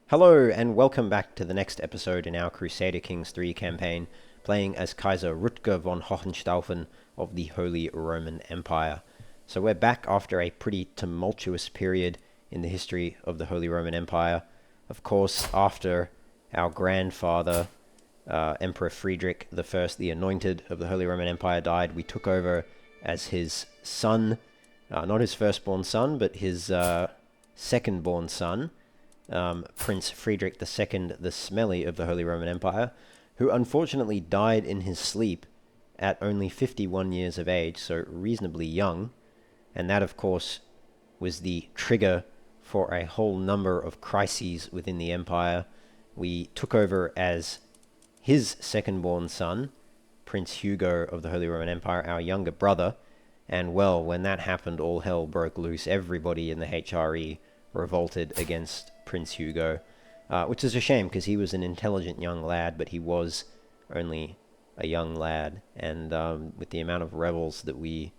Hello, and welcome back to the next episode in our Crusader Kings 3 campaign, playing as Kaiser Rutger von Hohenstaufen of the Holy Roman Empire. So we're back after a pretty tumultuous period in the history of the Holy Roman Empire. Of course, after our grandfather, Emperor Friedrich I, the Anointed of the Holy Roman Empire, died, we took over as his son, not his firstborn son, but his second-born son, Prince Friedrich II, the Smelly of the Holy Roman Empire, who unfortunately died in his sleep at only 51 years of age, so reasonably young, and that of course was the trigger for a whole number of crises within the empire. We took over as his second-born son, Prince Hugo of the Holy Roman Empire, our younger brother, and well, when that happened, all hell broke loose. Everybody in the HRE revolted against Prince Hugo, which is a shame because he was an intelligent young lad, but he was only a young lad, and with the amount of rebels that we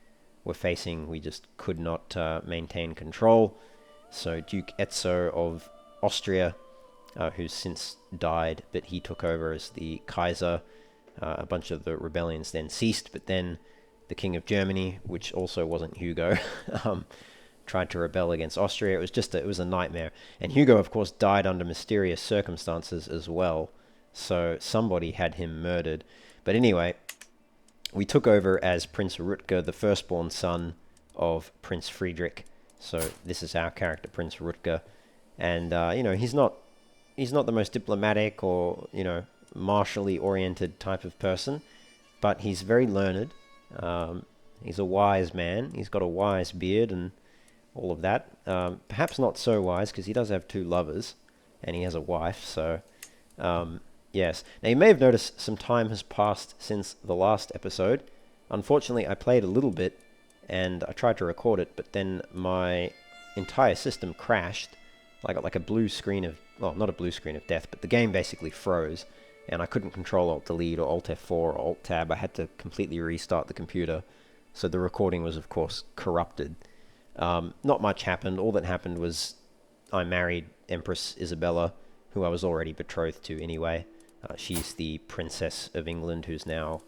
were facing, we just could not maintain control. So Duke Etzo of Austria, who's since died, but he took over as the Kaiser. A bunch of the rebellions then ceased, but then the King of Germany, which also wasn't Hugo, tried to rebel against Austria. It was a nightmare. And Hugo, of course, died under mysterious circumstances as well. So somebody had him murdered. But anyway, we took over as Prince Rutger, the firstborn son of Prince Friedrich. So this is our character, Prince Rutger. And, he's not the most diplomatic or, martially oriented type of person, but he's very learned. He's a wise man. He's got a wise beard and all of that. Perhaps not so wise, because he does have two lovers, and he has a wife, so, yes. Now, you may have noticed some time has passed since the last episode. Unfortunately, I played a little bit, and I tried to record it, but then my entire system crashed. I got like a blue screen of, well, not a blue screen of death, but the game basically froze, and I couldn't control Alt-Delete or Alt-F4 or Alt-Tab. I had to completely restart the computer, so the recording was, of course, corrupted. Not much happened. All that happened was I married Empress Isabella, who I was already betrothed to anyway. She's the Princess of England, who's now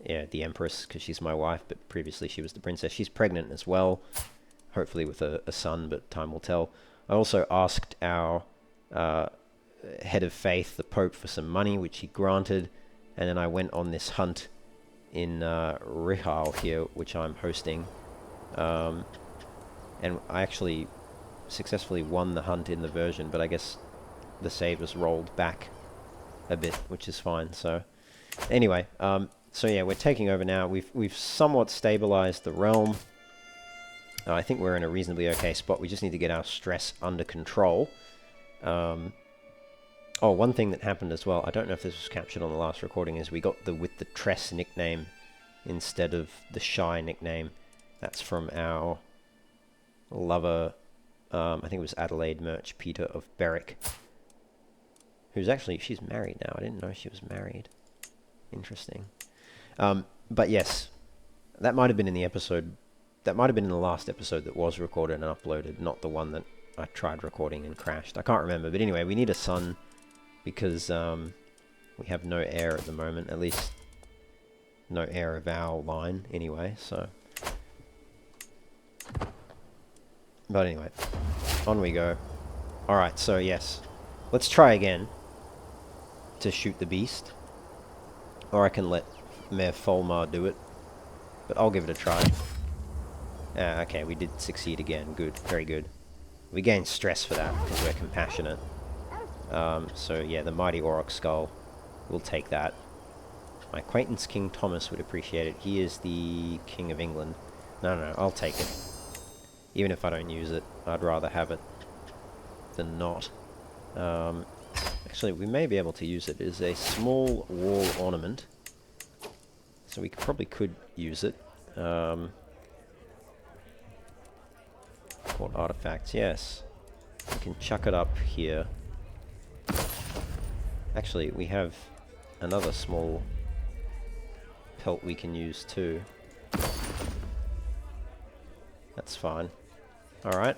the Empress, because she's my wife, but previously she was the Princess. She's pregnant as well, hopefully with a son, but time will tell. I also asked our head of faith, the Pope, for some money, which he granted, and then I went on this hunt in Rihal here, which I'm hosting. And I actually successfully won the hunt in the version, but I guess the save was rolled back a bit, which is fine. So anyway, so yeah, we're taking over now. We've somewhat stabilized the realm. I think we're in a reasonably okay spot. We just need to get our stress under control. Oh, one thing that happened as well, I don't know if this was captured on the last recording, is we got the with the Tress nickname instead of the Shy nickname. That's from our lover, I think it was Adelaide Murch, Peter of Berwick, who's actually, she's married now. I didn't know she was married. Interesting. But yes, that might have been in the episode, that might have been in the last episode that was recorded and uploaded, not the one that I tried recording and crashed. I can't remember, but anyway, we need a son, because we have no heir at the moment, at least no heir of our line anyway, so. But anyway, on we go. Alright, so yes, let's try again to shoot the beast, or I can let Mayor Folmar do it, but I'll give it a try. Okay, we did succeed again. Good, very good. We gain stress for that because we're compassionate. So yeah, the mighty Auroch skull, we'll take that. My acquaintance King Thomas would appreciate it. He is the King of England. No, I'll take it. Even if I don't use it, I'd rather have it than not. Actually, we may be able to use it. It is a small wall ornament, so we probably could use it. Court artifacts, yes. We can chuck it up here. Actually, we have another small pelt we can use too. That's fine. Alright.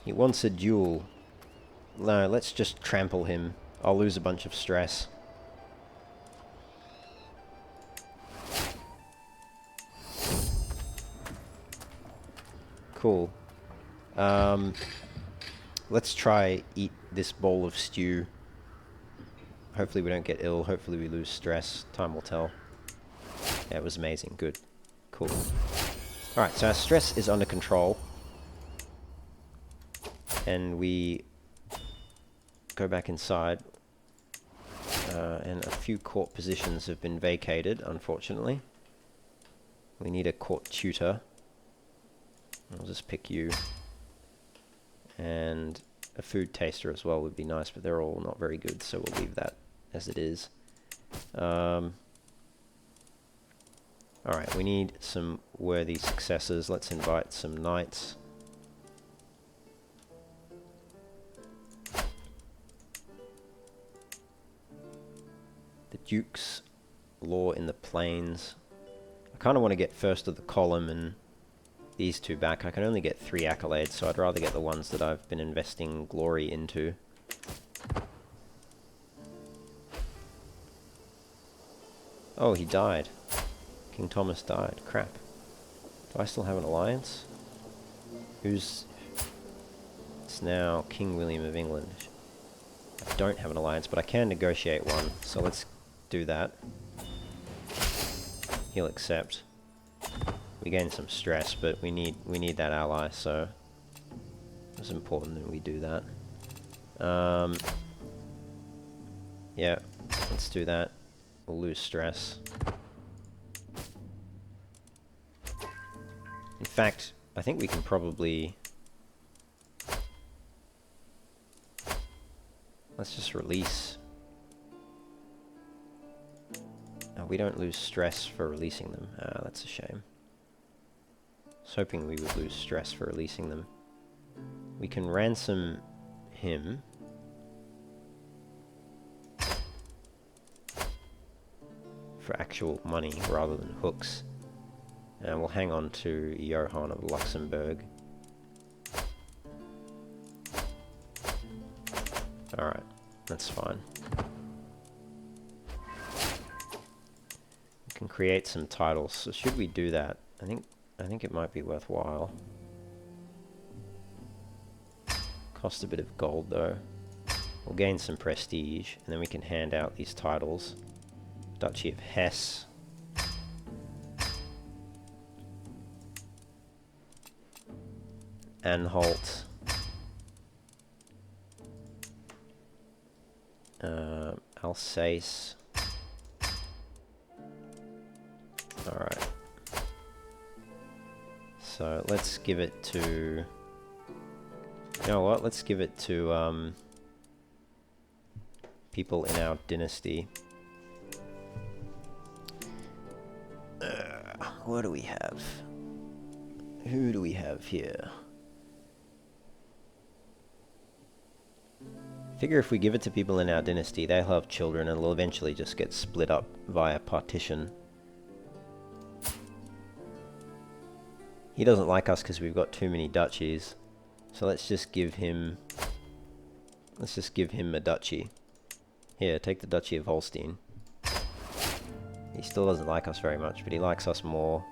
He wants a duel. No, let's just trample him. I'll lose a bunch of stress. Cool. Let's try eat this bowl of stew. Hopefully we don't get ill. Hopefully we lose stress. Time will tell. Yeah, it was amazing. Good. Cool. Alright, so our stress is under control. And we go back inside. And a few court positions have been vacated, unfortunately. We need a court tutor. I'll just pick you. And a food taster as well would be nice, but they're all not very good, so we'll leave that as it is. Alright, we need some worthy successors. Let's invite some knights. The Duke's Law in the Plains. I kind of want to get first of the column and these two back. I can only get 3 accolades, so I'd rather get the ones that I've been investing glory into. Oh, he died. King Thomas died. Crap. Do I still have an alliance? It's now King William of England. I don't have an alliance, but I can negotiate one, so let's do that. He'll accept. We gain some stress, but we need that ally, so it's important that we do that. Yeah, let's do that. We'll lose stress. In fact, I think we can probably... Let's just release. Oh, we don't lose stress for releasing them. Ah, that's a shame. I was hoping we would lose stress for releasing them. We can ransom him. For actual money rather than hooks. And we'll hang on to Johann of Luxembourg. Alright, that's fine. We can create some titles, so should we do that? I think it might be worthwhile. Cost a bit of gold though. We'll gain some prestige, and then we can hand out these titles. Duchy of Hesse. Anhalt. Alsace. Alright. So let's give it to... You know what? Let's give it to people in our dynasty. What do we have? Who do we have here? Figure if we give it to people in our dynasty, they'll have children and it'll eventually just get split up via partition. He doesn't like us because we've got too many duchies. So let's just give him... Let's just give him a duchy. Here, take the Duchy of Holstein. He still doesn't like us very much, but he likes us more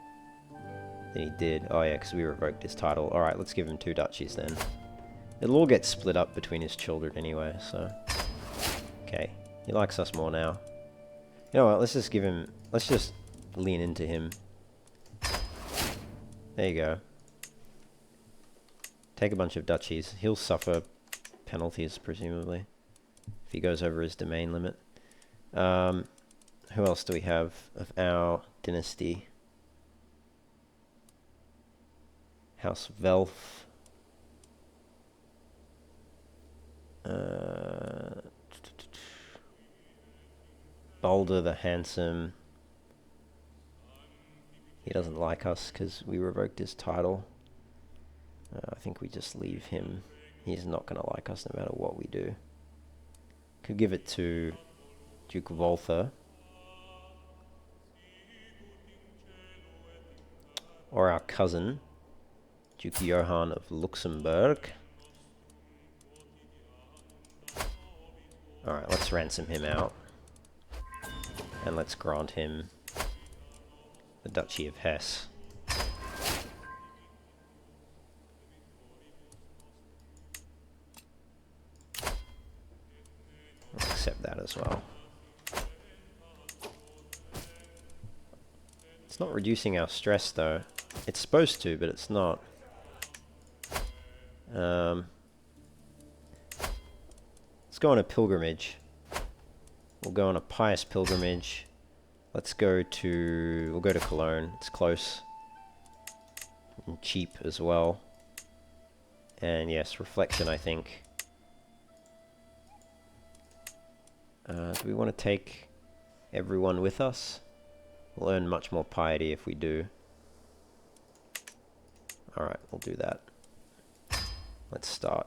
than he did. Oh yeah, because we revoked his title. Alright, let's give him 2 duchies then. It'll all get split up between his children anyway, so... Okay, he likes us more now. You know what, let's just give him... Let's just lean into him. There you go. Take a bunch of duchies. He'll suffer penalties, presumably, if he goes over his domain limit. Who else do we have of our dynasty? House Welf. Balder the Handsome. He doesn't like us because we revoked his title. I think we just leave him. He's not going to like us no matter what we do. Could give it to Duke Walther. Or our cousin, Duke Johann of Luxembourg. Alright, let's ransom him out. And let's grant him the Duchy of Hesse. I'll accept that as well. It's not reducing our stress though. It's supposed to, but it's not. Let's go on a pilgrimage. We'll go on a pious pilgrimage. We'll go to Cologne. It's close. And cheap as well. And yes, reflection, I think. Do we want to take everyone with us? We'll earn much more piety if we do. Alright, we'll do that. Let's start.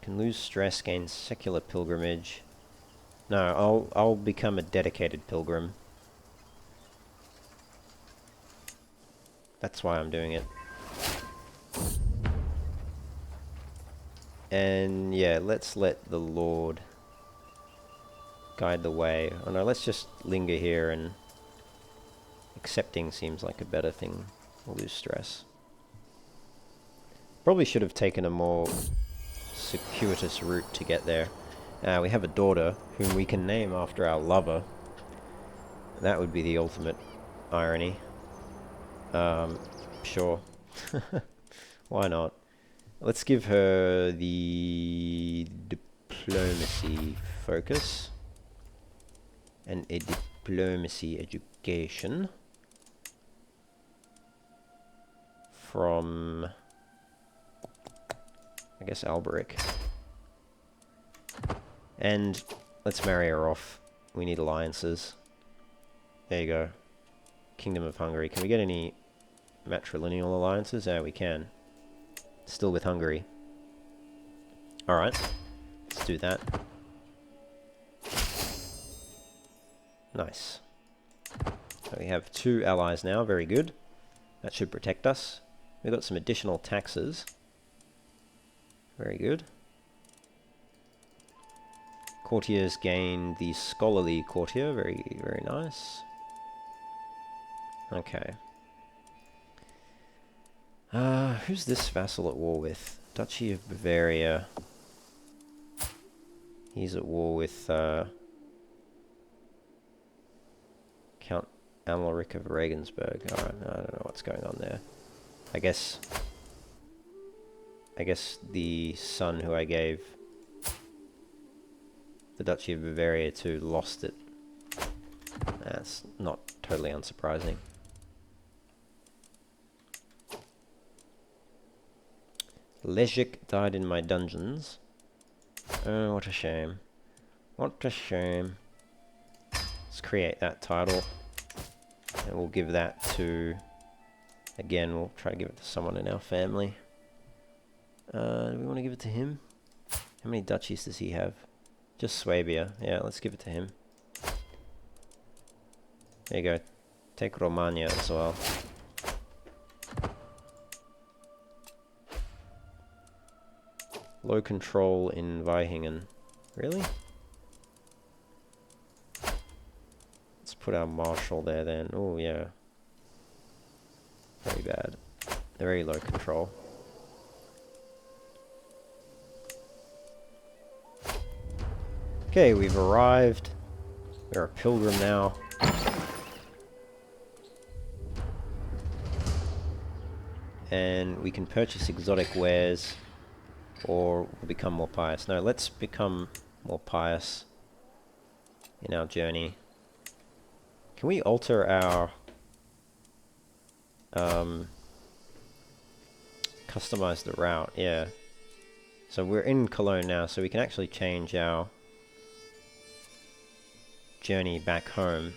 Can lose stress, gain secular pilgrimage. No, I'll become a dedicated pilgrim. That's why I'm doing it. And yeah, let's let the Lord guide the way. Oh no, let's just linger here, and accepting seems like a better thing. We'll lose stress. Probably should have taken a more circuitous route to get there. We have a daughter whom we can name after our lover. That would be the ultimate irony. Sure. Why not? Let's give her the diplomacy focus and a diplomacy education from, I guess, Alberic. And let's marry her off. We need alliances. There you go. Kingdom of Hungary. Can we get any matrilineal alliances? Yeah, we can. Still with Hungary. Alright. Let's do that. Nice. So we have 2 allies now. Very good. That should protect us. We've got some additional taxes. Very good. Courtiers gain the scholarly courtier. Very, very nice. Okay. Who's this vassal at war with? Duchy of Bavaria. He's at war with Count Amalric of Regensburg. Alright, I don't know what's going on there. I guess the son who I gave the Duchy of Bavaria to lost it. That's not totally unsurprising. Leszek died in my dungeons. Oh, what a shame. What a shame. Let's create that title. And we'll give that to... Again, we'll try to give it to someone in our family. Do we want to give it to him? How many duchies does he have? Just Swabia. Yeah, let's give it to him. There you go. Take Romagna as well. Low control in Weihingen. Really? Let's put our marshal there then. Oh yeah. Very bad. Very low control. Okay, we've arrived. We're a pilgrim now. And we can purchase exotic wares, or we'll become more pious. No, let's become more pious in our journey. Can we alter our customize the route? Yeah. So we're in Cologne now, so we can actually change our journey back home.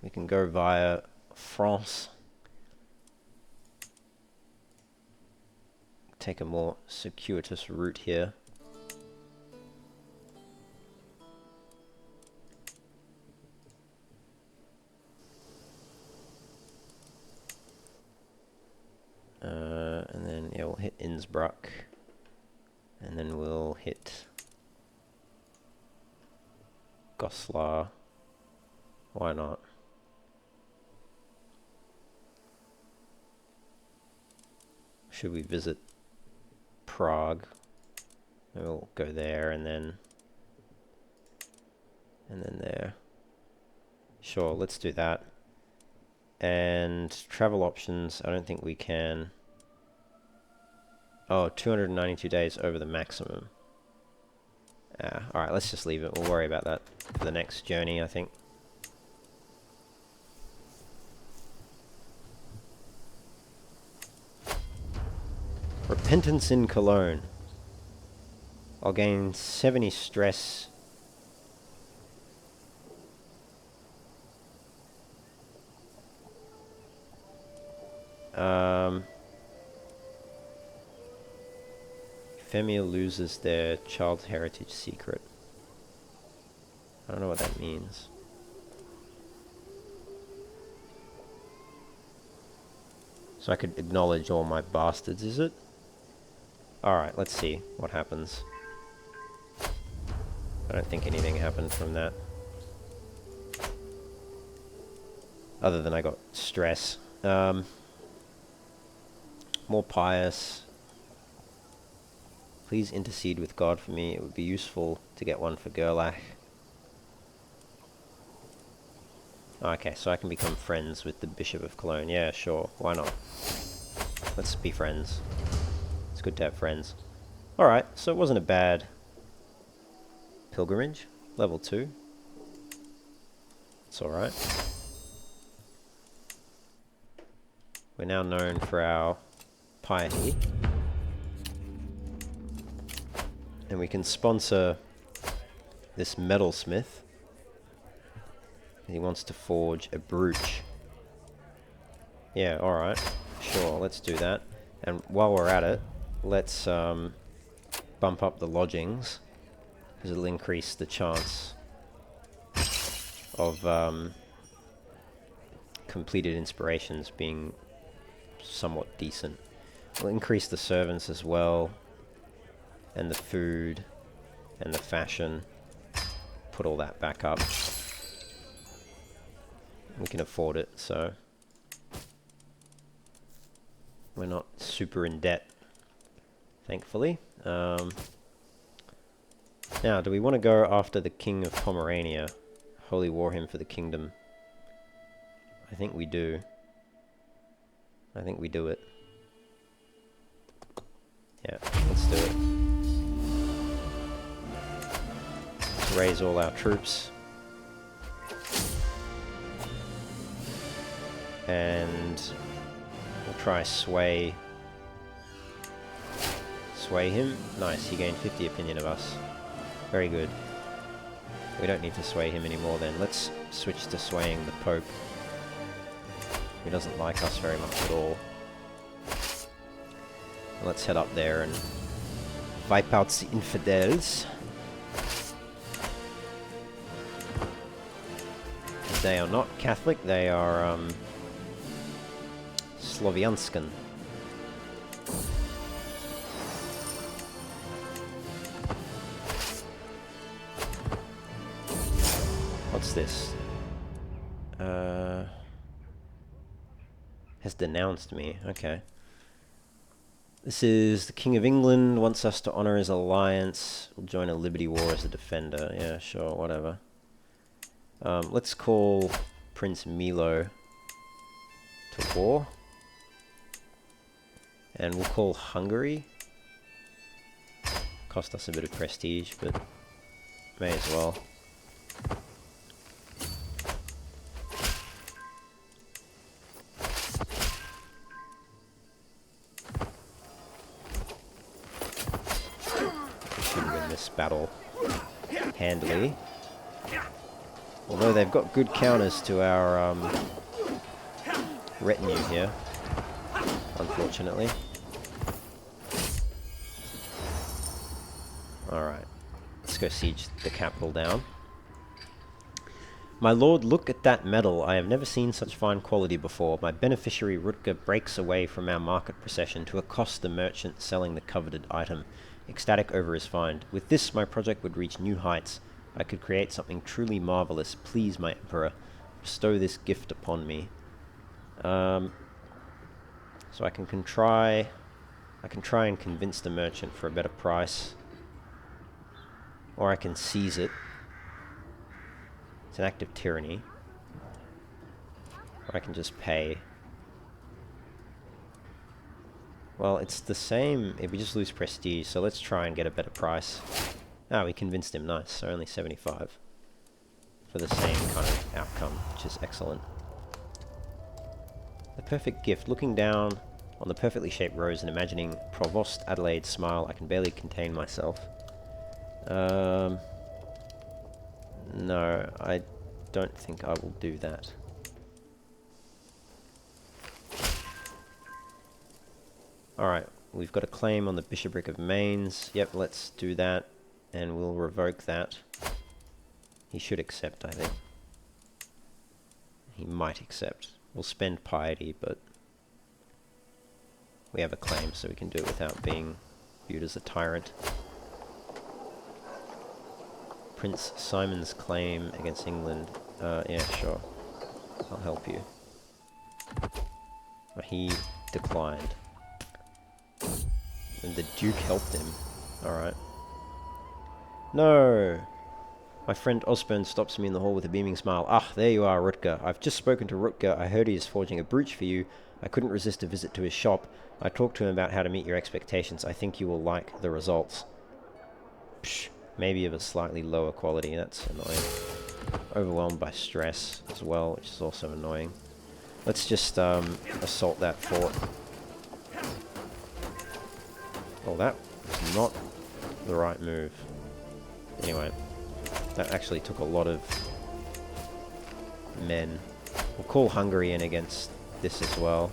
We can go via France. Take a more circuitous route here. Innsbruck. And then we'll hit Goslar. Why not? Should we visit Prague? We'll go there and then there. Sure, let's do that. And travel options, I don't think we can. Oh, 292 days over the maximum. Alright, let's just leave it. We'll worry about that for the next journey, I think. Repentance in Cologne. I'll gain 70 stress. Femia loses their child's heritage secret. I don't know what that means. So I could acknowledge all my bastards, is it? Alright, let's see what happens. I don't think anything happened from that. Other than I got stress. More pious. Please intercede with God for me. It would be useful to get one for Gerlach. Okay, so I can become friends with the Bishop of Cologne. Yeah, sure. Why not? Let's be friends. It's good to have friends. Alright, so it wasn't a bad pilgrimage. Level 2. It's alright. We're now known for our piety. And we can sponsor this metalsmith. He wants to forge a brooch. Yeah, alright. Sure, let's do that. And while we're at it, let's bump up the lodgings, because it'll increase the chance of completed inspirations being somewhat decent. We'll increase the servants as well, and the food, and the fashion. Put all that back up. We can afford it, so we're not super in debt, thankfully. Now, do we want to go after the King of Pomerania? Holy war him for the kingdom. I think we do. I think we do it. Yeah, let's do it. Let's raise all our troops. And we'll try sway him. Nice, he gained 50 opinion of us. Very good. We don't need to sway him anymore then. Let's switch to swaying the Pope. He doesn't like us very much at all. Let's head up there and wipe out the infidels. They are not Catholic, they are Slovianskan. What's this? Has denounced me. Okay. This is the King of England, wants us to honor his alliance. We'll join a liberty war as a defender. Yeah, sure, whatever. Let's call Prince Milo to war. And we'll call Hungary. Cost us a bit of prestige, but may as well. Battle handily, although they've got good counters to our retinue here, unfortunately. Alright, let's go siege the capital down. My lord, look at that medal. I have never seen such fine quality before. My beneficiary Rutger breaks away from our market procession to accost the merchant selling the coveted item, ecstatic over his find. With this, my project would reach new heights. I could create something truly marvelous. Please, my emperor, bestow this gift upon me. So I can try and convince the merchant for a better price, or I can seize it. It's an act of tyranny. Or I can just pay. Well, it's the same if we just lose prestige, so let's try and get a better price. Ah, we convinced him, nice, so only 75. For the same kind of outcome, which is excellent. The perfect gift. Looking down on the perfectly shaped rose and imagining Provost Adelaide's smile, I can barely contain myself. No, I don't think I will do that. Alright, we've got a claim on the Bishopric of Mainz. Yep, let's do that, and we'll revoke that. He should accept, I think. He might accept. We'll spend piety, but we have a claim, so we can do it without being viewed as a tyrant. Prince Simon's claim against England. Yeah, sure. I'll help you. He declined. And the Duke helped him. Alright. No! My friend Osborne stops me in the hall with a beaming smile. Ah, there you are, Rutger. I've just spoken to Rutger. I heard he is forging a brooch for you. I couldn't resist a visit to his shop. I talked to him about how to meet your expectations. I think you will like the results. Psh. Maybe of a slightly lower quality, that's annoying. Overwhelmed by stress as well, which is also annoying. Let's just assault that fort. Oh, that was not the right move. Anyway, that actually took a lot of men. We'll call Hungary in against this as well.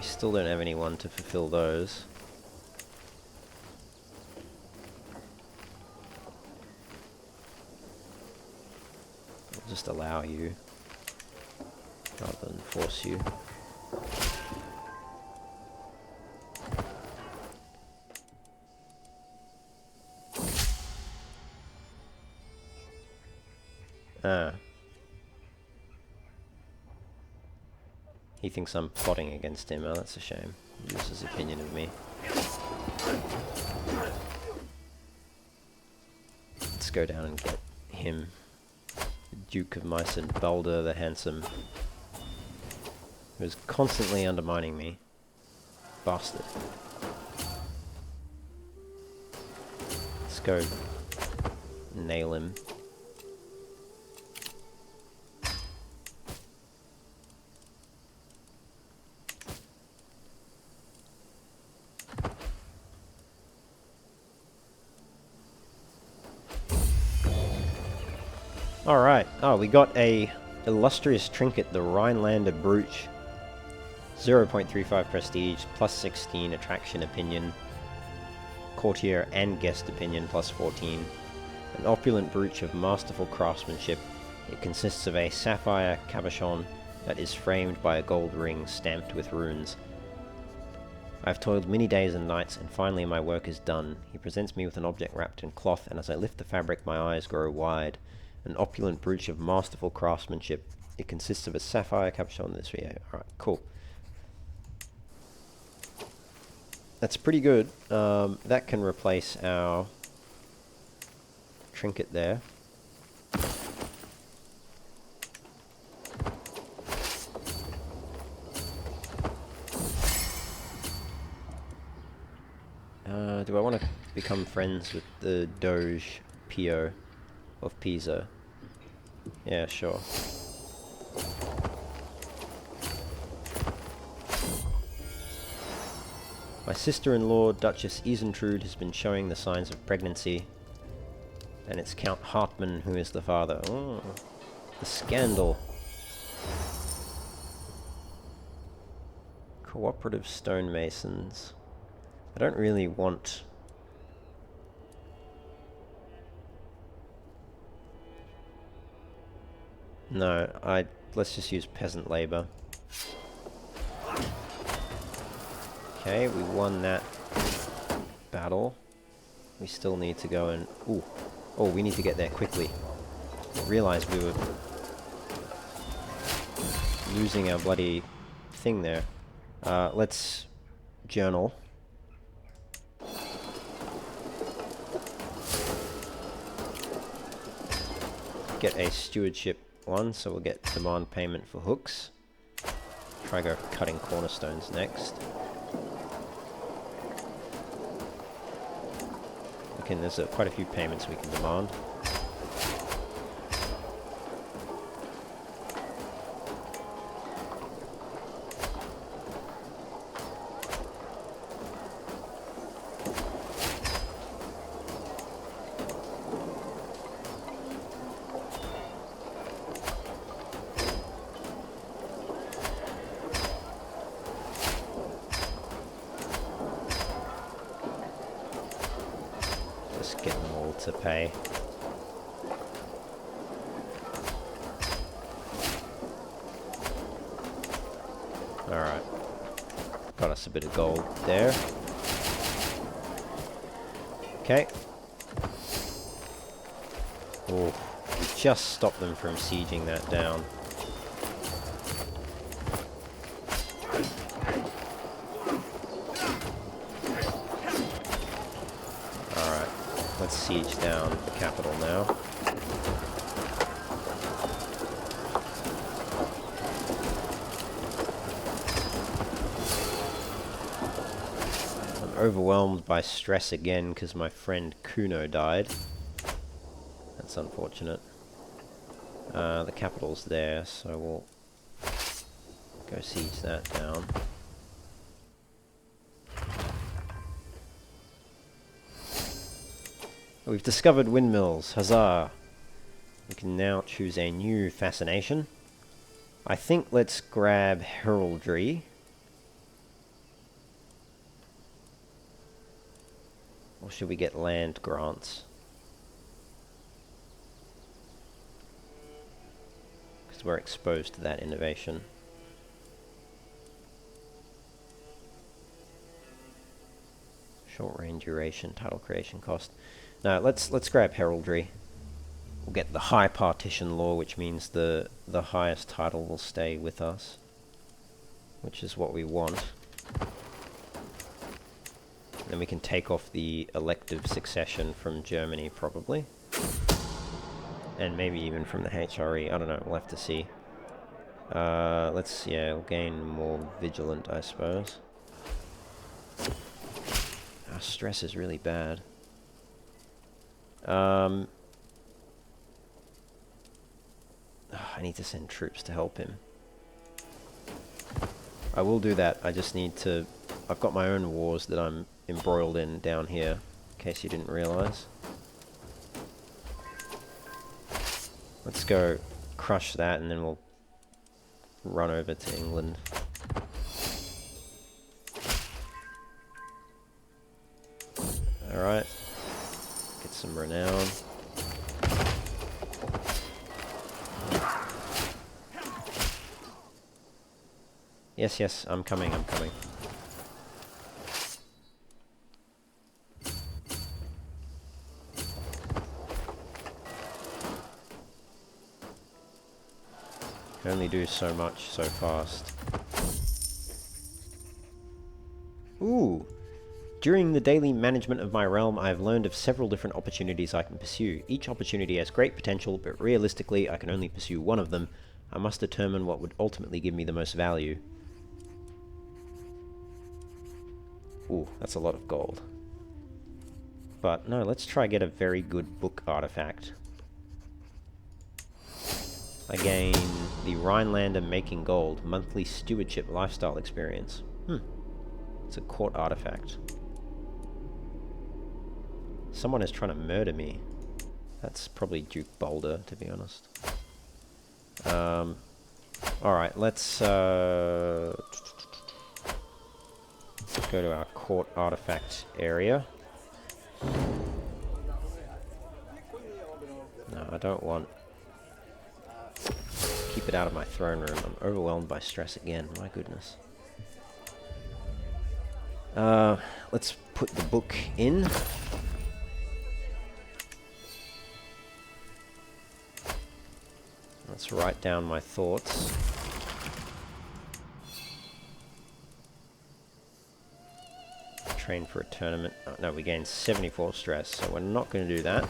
Still don't have anyone to fulfill those. I'll just allow you rather than force you. Ah. He thinks I'm plotting against him. Oh, that's a shame. He uses his opinion of me. Let's go down and get him. The Duke of Meissen, Balder the Handsome, who's constantly undermining me. Bastard. Let's go nail him. Alright, oh, we got a illustrious trinket, the Rhinelander brooch. 0.35 prestige, plus 16 attraction opinion, courtier and guest opinion, plus 14. An opulent brooch of masterful craftsmanship. It consists of a sapphire cabochon that is framed by a gold ring stamped with runes. I have toiled many days and nights, and finally my work is done. He presents me with an object wrapped in cloth, and as I lift the fabric my eyes grow wide. An opulent brooch of masterful craftsmanship. It consists of a sapphire cabochon. This video. Alright, cool. That's pretty good. That can replace our trinket there. Do I want to become friends with the Doge Pio of Pisa? Yeah, sure. My sister-in-law, Duchess Isentrude, has been showing the signs of pregnancy, and it's Count Hartmann who is the father. Oh, the scandal. Cooperative stonemasons. I don't really want... No, let's just use peasant labor. Okay, we won that battle. We still need to go and... Ooh. Oh, we need to get there quickly. I realized we were losing our bloody thing there. Let's journal. Get a stewardship one, so we'll get demand payment for hooks. Try go cutting cornerstones next. Okay, there's quite a few payments we can demand. Get them all to pay. Alright. Got us a bit of gold there. Okay. Oh, we just stopped them from sieging that down. Let's siege down the capital now. I'm overwhelmed by stress again because my friend Kuno died. That's unfortunate. The capital's there, so we'll go siege that down. We've discovered windmills, huzzah! We can now choose a new fascination. I think let's grab heraldry. Or should we get land grants? Because we're exposed to that innovation. Short range duration, title creation cost. No, let's grab heraldry. We'll get the high partition law, which means the highest title will stay with us, which is what we want. Then we can take off the elective succession from Germany, probably. And maybe even from the HRE. I don't know, we'll have to see. We'll gain more vigilant, I suppose. Our stress is really bad. I need to send troops to help him. I will do that. I just need to... I've got my own wars that I'm embroiled in down here, in case you didn't realize. Let's go crush that and then we'll run over to England. Alright. Get some renown. Yes, yes, I'm coming. Can only do so much so fast. Ooh! During the daily management of my realm, I have learned of several different opportunities I can pursue. Each opportunity has great potential, but realistically, I can only pursue one of them. I must determine what would ultimately give me the most value. Ooh, that's a lot of gold. But no, let's try get a very good book artifact. I gain the Rhinelander Making Gold, monthly stewardship lifestyle experience. It's a court artifact. Someone is trying to murder me. That's probably Duke Boulder, to be honest. Alright, let's go to our court artifact area. No, I don't want... Keep it out of my throne room. I'm overwhelmed by stress again. My goodness. Let's put the book in. Let's write down my thoughts. Train for a tournament. Oh, no, we gained 74 stress, so we're not going to do that.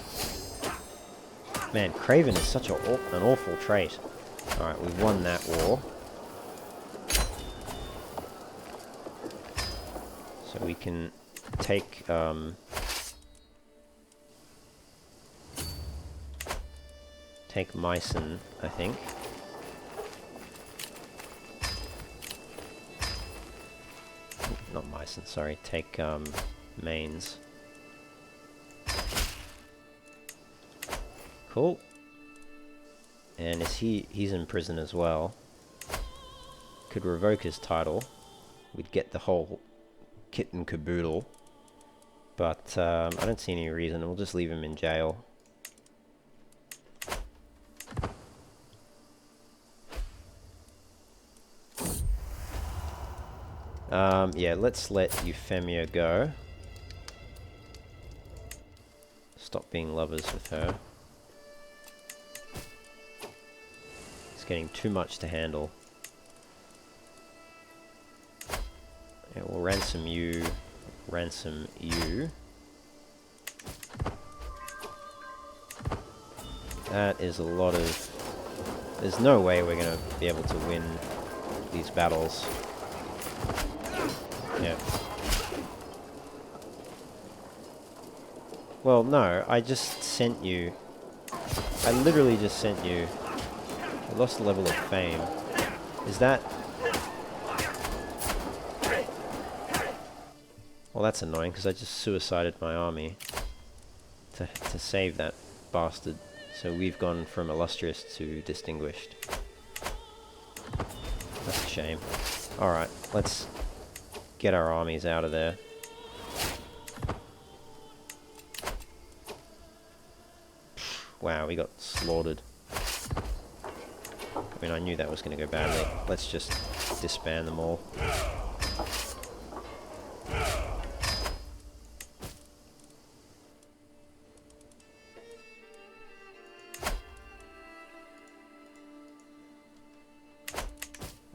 Man, Craven is such an awful trait. Alright, we've won that war. So we can take... take Meissen, I think. Not Meissen, sorry. Take Mainz. Cool. And is he's in prison as well. Could revoke his title. We'd get the whole kit and caboodle. But I don't see any reason. We'll just leave him in jail. Yeah, let's let Euphemia go. Stop being lovers with her. It's getting too much to handle. Yeah, we'll ransom you. Ransom you. That is a lot of... There's no way we're going to be able to win these battles. Yeah. Well, no, I just sent you... I literally just sent you... I lost a level of fame. Is that... Well, that's annoying, because I just suicided my army to save that bastard. So we've gone from illustrious to distinguished. That's a shame. Alright, let's get our armies out of there. Wow, we got slaughtered. I mean, I knew that was going to go badly. Let's just disband them all.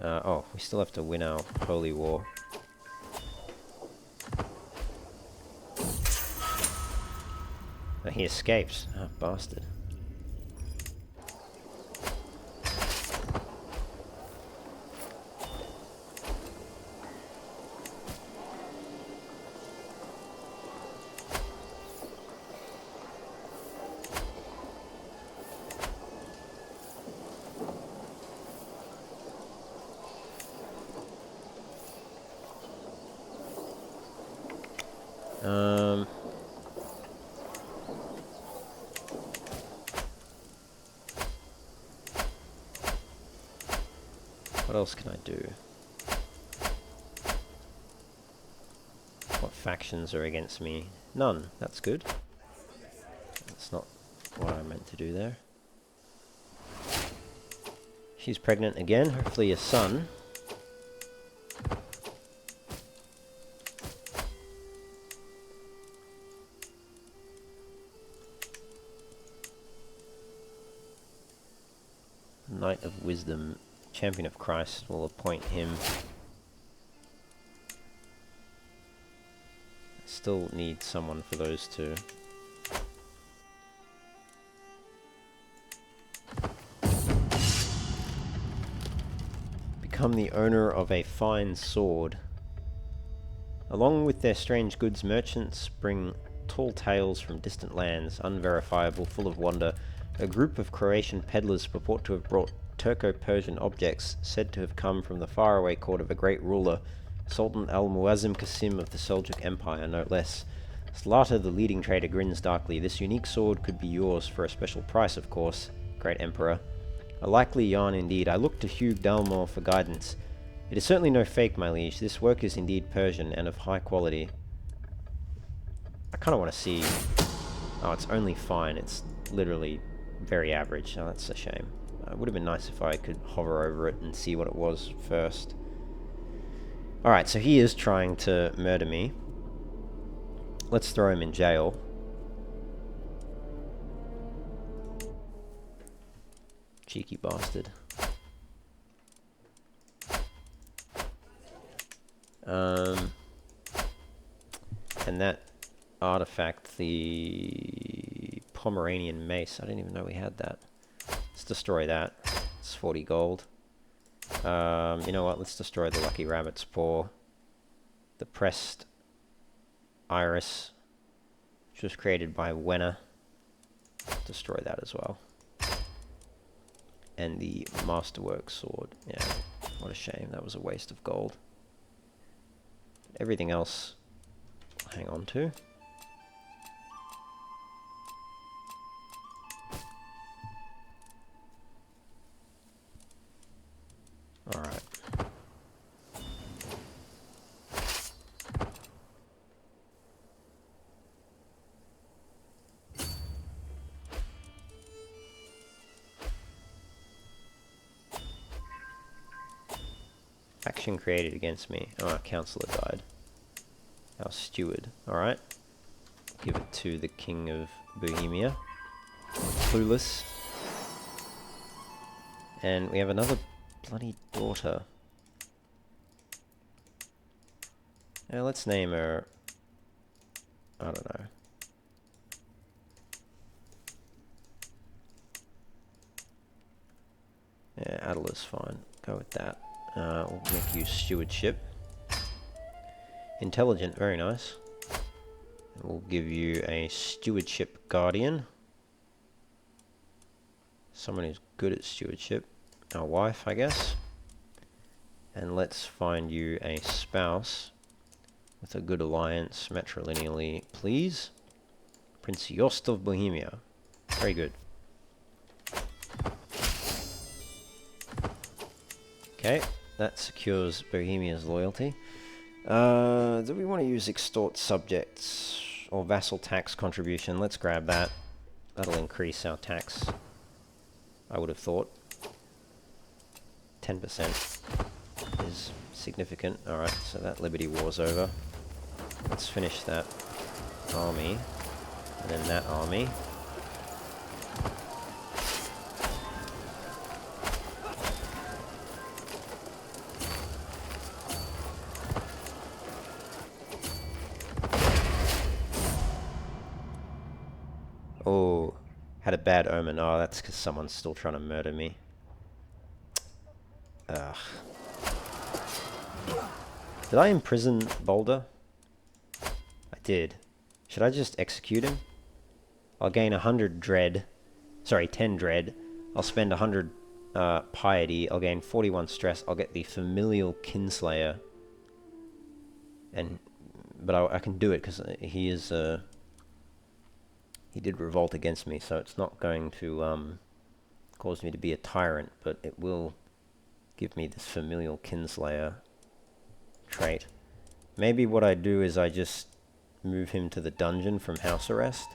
Oh, we still have to win our holy war. Oh, he escapes. Oh, bastard. What else can I do? What factions are against me? None. That's good. That's not what I meant to do there. She's pregnant again. Hopefully a son. Knight of Wisdom. Champion of Christ will appoint him. Still need someone for those two. Become the owner of a fine sword. Along with their strange goods, merchants bring tall tales from distant lands, unverifiable, full of wonder. A group of Croatian peddlers purport to have brought Turco-Persian objects said to have come from the faraway court of a great ruler, Sultan al-Muazzim Qasim of the Seljuk Empire, no less. Slata, the leading trader, grins darkly. This unique sword could be yours for a special price, of course, great emperor. A likely yarn indeed. I look to Hugh Dalmor for guidance. It is certainly no fake, my liege. This work is indeed Persian and of high quality. I kind of want to see... Oh, it's only fine. It's literally very average. Oh, that's a shame. It would have been nice if I could hover over it and see what it was first. Alright, so he is trying to murder me. Let's throw him in jail. Cheeky bastard. And that artifact, the Pomeranian mace, I didn't even know we had that. Let's destroy that. It's 40 gold. You know what, let's destroy the Lucky Rabbit's paw. The pressed iris, which was created by Wenner. Destroy that as well. And the Masterwork sword. Yeah, what a shame, that was a waste of gold. Everything else, I'll hang on to. Alright. Faction created against me. Oh, our counselor died. Our steward. Alright. Give it to the King of Bohemia. Clueless. And we have another bloody daughter. Now let's name her... I don't know. Yeah, Adela's fine. Go with that. We'll make you stewardship. Intelligent, very nice. And we'll give you a stewardship guardian. Someone who's good at stewardship. Our wife, I guess. And let's find you a spouse with a good alliance matrilineally, please. Prince Jost of Bohemia. Very good. Okay, that secures Bohemia's loyalty. Do we want to use extort subjects or vassal tax contribution? Let's grab that. That'll increase our tax, I would have thought. 10% is significant. Alright, so that Liberty War's over. Let's finish that army, and then that army. Oh, had a bad omen. Oh, that's because someone's still trying to murder me. Ugh. Did I imprison Boulder? I did. Should I just execute him? I'll gain 100 dread. Sorry, 10 dread. I'll spend 100 piety. I'll gain 41 stress. I'll get the familial kinslayer. But I can do it because he is... he did revolt against me, so it's not going to cause me to be a tyrant, but it will give me this familial kinslayer trait. Maybe what I do is I just move him to the dungeon from house arrest.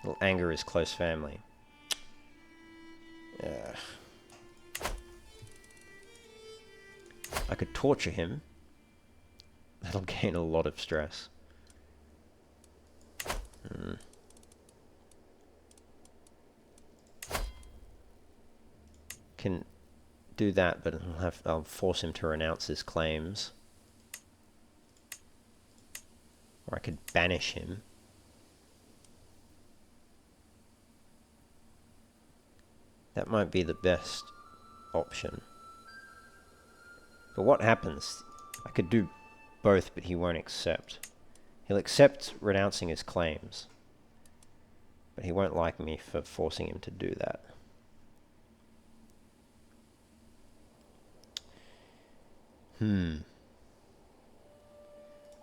It'll anger his close family. Yeah. I could torture him. That'll gain a lot of stress. Can do that, but I'll force him to renounce his claims. Or I could banish him. That might be the best option. But what happens? I could do both, but he won't accept. He'll accept renouncing his claims, but he won't like me for forcing him to do that.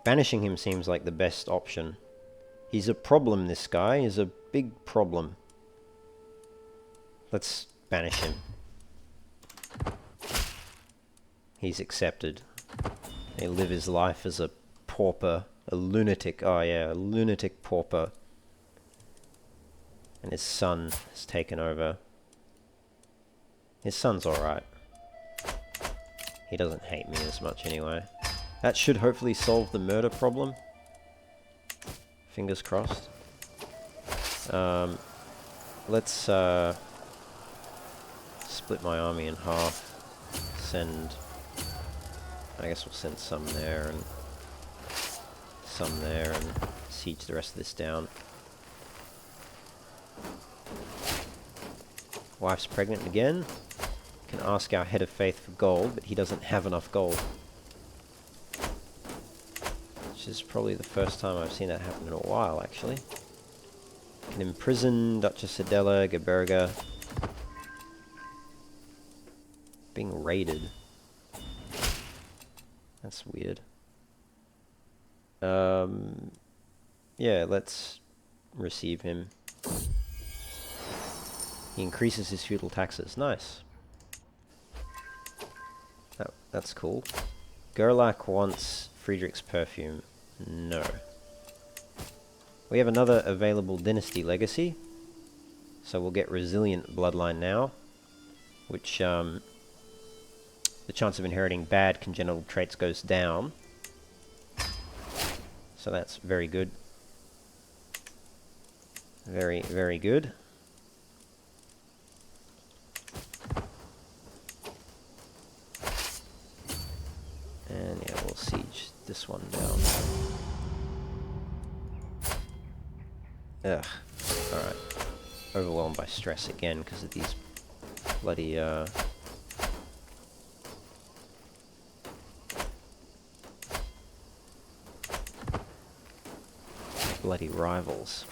Banishing him seems like the best option. He's a problem, this guy. He's a big problem. Let's banish him. He's accepted. He live his life as a pauper, a lunatic. Oh yeah, a lunatic pauper. And his son has taken over. His son's alright. He doesn't hate me as much anyway. That should hopefully solve the murder problem. Fingers crossed. Let's split my army in half. I guess we'll send some there and some there and siege the rest of this down. Wife's pregnant again. Can ask our head of faith for gold, but he doesn't have enough gold. Which is probably the first time I've seen that happen in a while, actually. Can imprison Duchess Adela, Gerberga. Being raided. That's weird. Yeah, let's receive him. He increases his feudal taxes. Nice. That's cool. Gerlach wants Friedrich's perfume. No. We have another available dynasty legacy. So we'll get resilient bloodline now. Which, the chance of inheriting bad congenital traits goes down. So that's very good. Very, very good. And yeah, we'll siege this one down. Ugh. Alright. Overwhelmed by stress again because of these bloody, bloody rivals.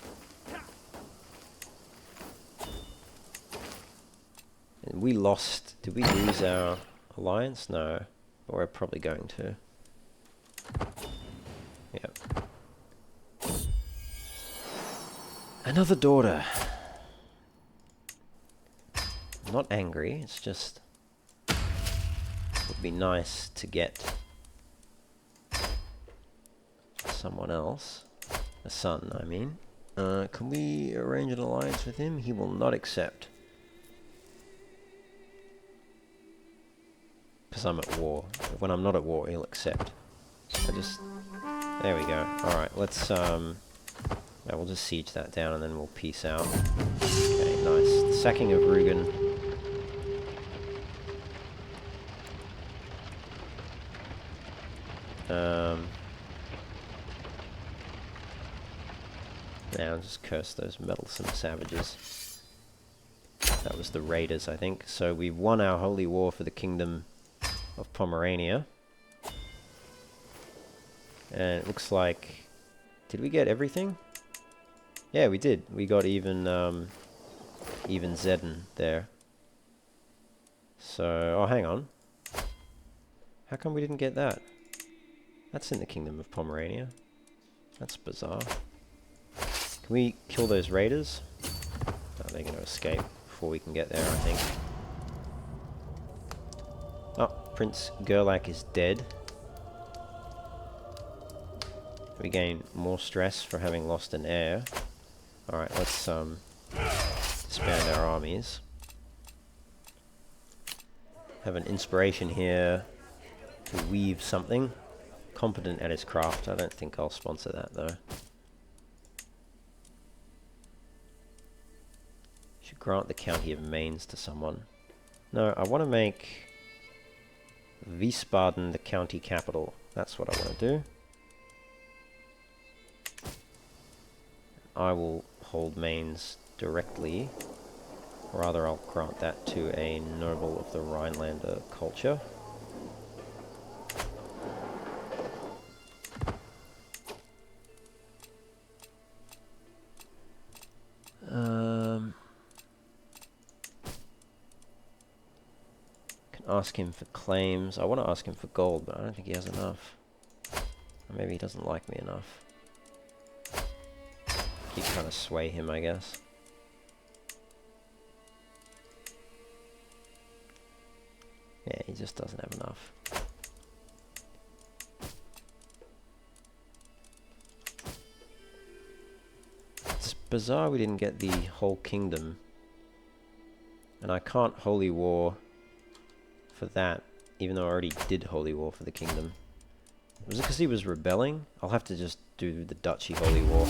And we lost... Did we lose our alliance? No. But we're probably going to. Yep. Another daughter. I'm not angry, it's just... It would be nice to get... someone else. A son, I mean. Can we arrange an alliance with him? He will not accept. Because I'm at war. When I'm not at war, he'll accept. There we go. Alright, let's, yeah, we'll just siege that down and then we'll peace out. Okay, nice. The sacking of Rugen. Now, just curse those meddlesome savages. That was the raiders, I think. So we've won our holy war for the kingdom of Pomerania. And it looks like... Did we get everything? Yeah, we did. We got even Zedden there. So... Oh, hang on. How come we didn't get that? That's in the kingdom of Pomerania. That's bizarre. Can we kill those raiders? Oh, they're going to escape before we can get there, I think. Oh, Prince Gerlach is dead. We gain more stress for having lost an heir. Alright, let's disband our armies. Have an inspiration here to weave something. Competent at his craft. I don't think I'll sponsor that though. Should grant the county of Mainz to someone. No, I want to make Wiesbaden the county capital. That's what I want to do. I will hold Mainz directly. Or rather, I'll grant that to a noble of the Rhinelander culture. Can ask him for claims. I want to ask him for gold, but I don't think he has enough. Or maybe he doesn't like me enough. Keep trying to sway him, I guess. Yeah, he just doesn't have enough. It's bizarre we didn't get the whole kingdom. And I can't holy war for that, even though I already did holy war for the kingdom. Was it because he was rebelling? I'll have to just do the duchy holy war.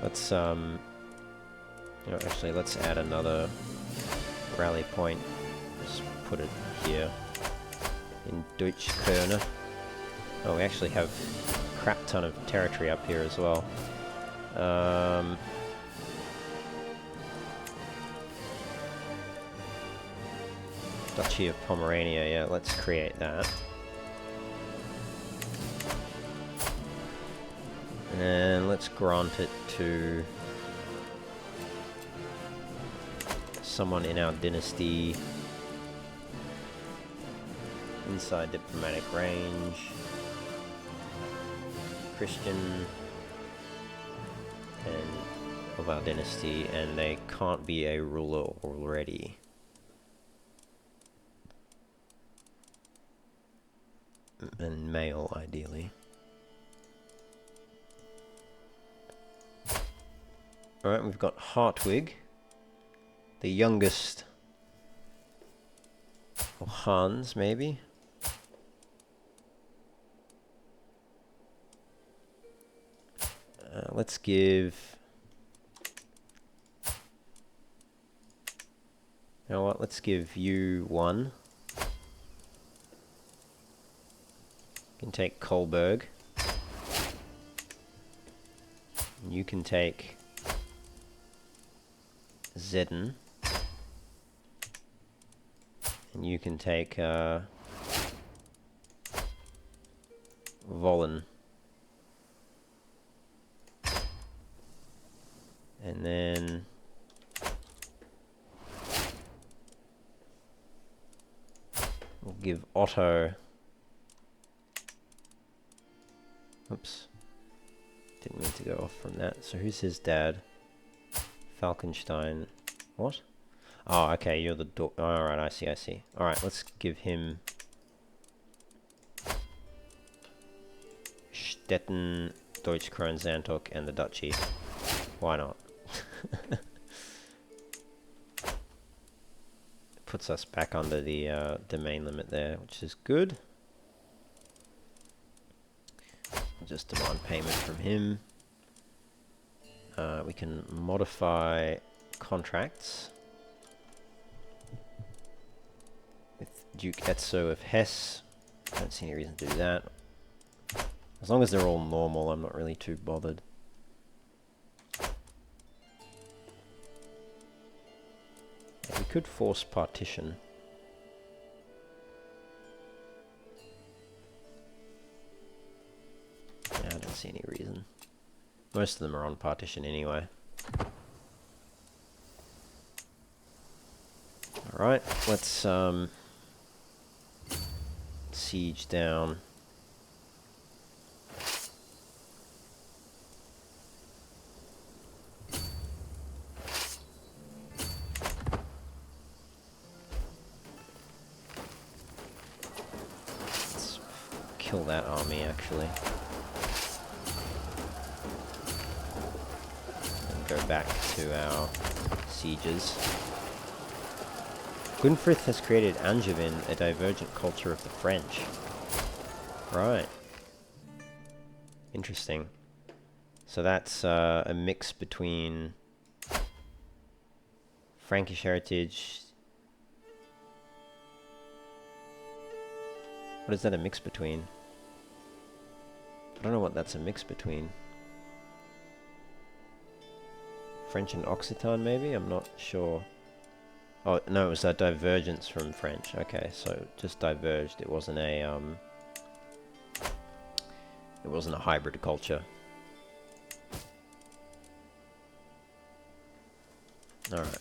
Let's, you know, actually, let's add another rally point. Just put it here in Deutschkrone. Oh, we actually have a crap ton of territory up here as well. Duchy of Pomerania, yeah, let's create that. And let's grant it to someone in our dynasty inside diplomatic range. Christian and of our dynasty, and they can't be a ruler already. And male, ideally. Alright, we've got Hartwig, the youngest, or Hans, maybe? Let's give... You know what, let's give you one. You can take Kolberg. And you can take Zedden. And you can take Vollen. And then we'll give Otto. Oops. Didn't mean to go off from that. So who's his dad? Falkenstein. What? Oh, okay, you're the daughter. Alright, I see, I see. Alright, let's give him Stettin, Deutschkronzantok, and the duchy. Why not? Puts us back under the domain limit there, which is good. I'll just demand payment from him. We can modify contracts with Duke Etzo of Hesse. Don't see any reason to do that. As long as they're all normal, I'm not really too bothered. Yeah, we could force partition. Yeah, I don't see any reason. Most of them are on partition anyway. Alright, let's siege down. Let's kill that army actually. Go back to our sieges. Gunfrith has created Angevin, a divergent culture of the French. Right. Interesting. So that's a mix between Frankish heritage. What is that a mix between? I don't know what that's a mix between. French and Occitan, maybe? I'm not sure. Oh, no, it was a divergence from French. Okay, so it just diverged. It wasn't a hybrid culture. Alright.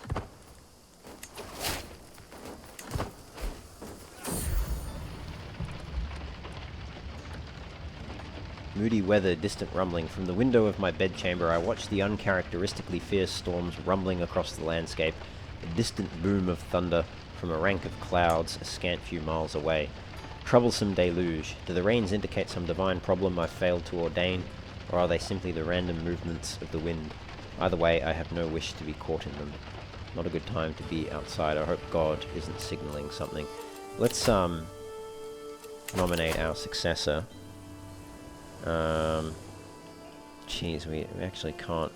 Moody weather, distant rumbling. From the window of my bedchamber, I watched the uncharacteristically fierce storms rumbling across the landscape. a distant boom of thunder from a rank of clouds a scant few miles away. Troublesome deluge. Do the rains indicate some divine problem I've failed to ordain, or are they simply the random movements of the wind? Either way, I have no wish to be caught in them. Not a good time to be outside. I hope God isn't signaling something. Let's nominate our successor. Jeez, we actually can't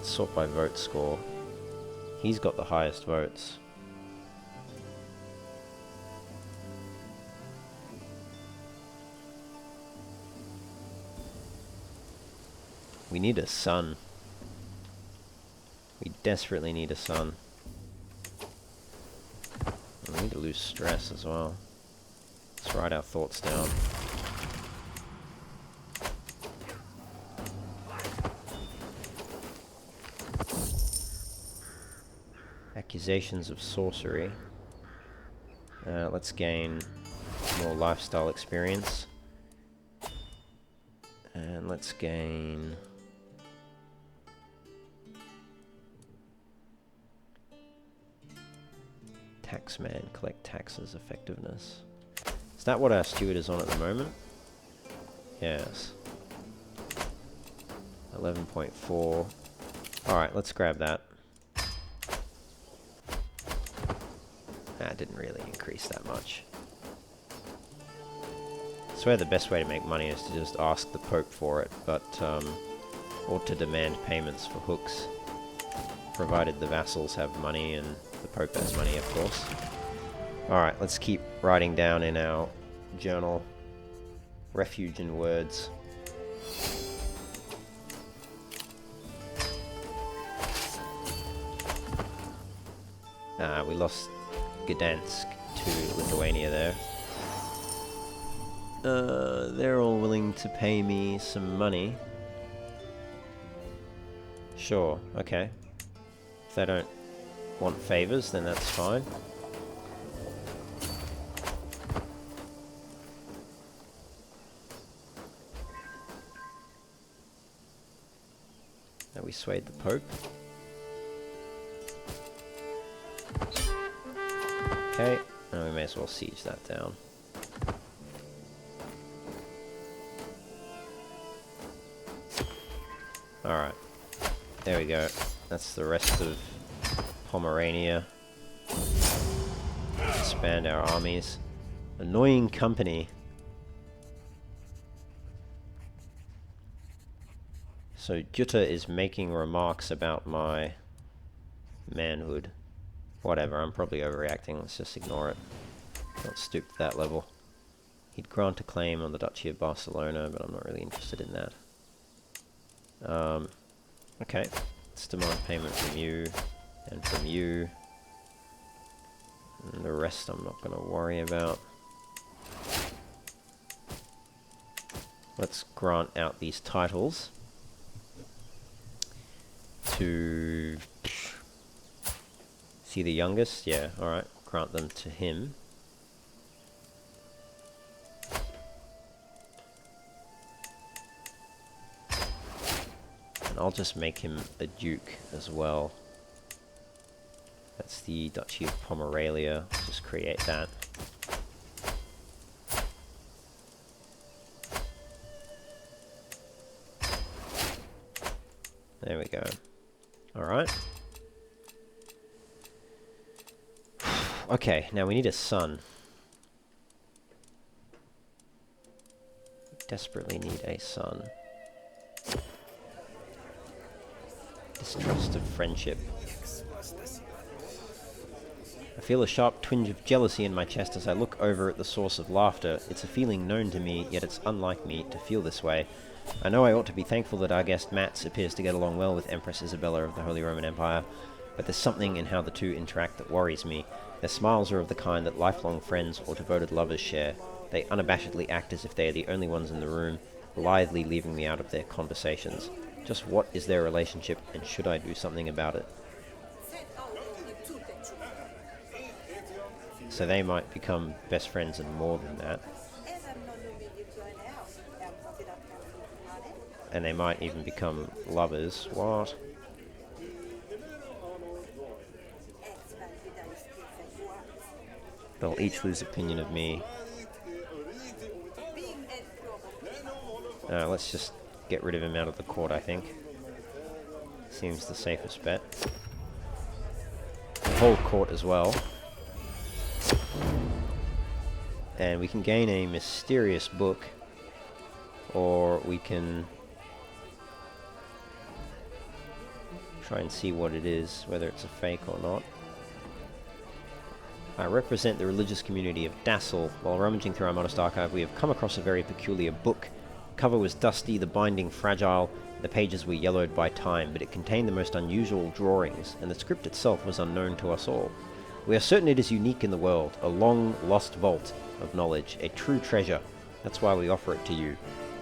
sort by vote score. He's got the highest votes. We need a son. We desperately need a son. We need to lose stress as well. Let's write our thoughts down. Accusations of sorcery. Let's gain more lifestyle experience. And let's gain... Taxman, collect taxes, effectiveness. Is that what our steward is on at the moment? Yes. 11.4. Alright, let's grab that. That didn't really increase that much. I swear the best way to make money is to just ask the Pope for it, but, or to demand payments for hooks, provided the vassals have money and the Pope has money, of course. Alright, let's keep writing down in our journal. Refuge in words. We lost Gdansk to Lithuania there. They're all willing to pay me some money. Sure, okay. If they don't want favors, then that's fine. Now we swayed the Pope. Okay, now we may as well siege that down. Alright, there we go. That's the rest of Pomerania. Expand our armies. Annoying company. So Jutta is making remarks about my manhood. Whatever, I'm probably overreacting, let's just ignore it. Not stoop to that level. He'd grant a claim on the Duchy of Barcelona, but I'm not really interested in that. Okay, let's demand payment from you, and from you. And the rest I'm not going to worry about. Let's grant out these titles to... See the youngest? Yeah, alright. Grant them to him. And I'll just make him a duke as well. That's the Duchy of Pomerania. Just create that. There we go. Alright. Okay, now we need a son. Desperately need a son. Distrust of friendship. I feel a sharp twinge of jealousy in my chest as I look over at the source of laughter. It's a feeling known to me, yet it's unlike me to feel this way. I know I ought to be thankful that our guest Mats appears to get along well with Empress Isabella of the Holy Roman Empire, but there's something in how the two interact that worries me. Their smiles are of the kind that lifelong friends or devoted lovers share. They unabashedly act as if they are the only ones in the room, blithely leaving me out of their conversations. Just what is their relationship, and should I do something about it? So they might become best friends and more than that. And they might even become lovers. What? They'll each lose opinion of me. Let's just get rid of him out of the court, I think. Seems the safest bet. The whole court as well. And we can gain a mysterious book, or we can try and see what it is, whether it's a fake or not. I represent the religious community of Dassel. While rummaging through our modest archive, we have come across a very peculiar book. The cover was dusty, the binding fragile, the pages were yellowed by time, but it contained the most unusual drawings, and the script itself was unknown to us all. We are certain it is unique in the world, a long lost vault of knowledge, a true treasure. That's why we offer it to you.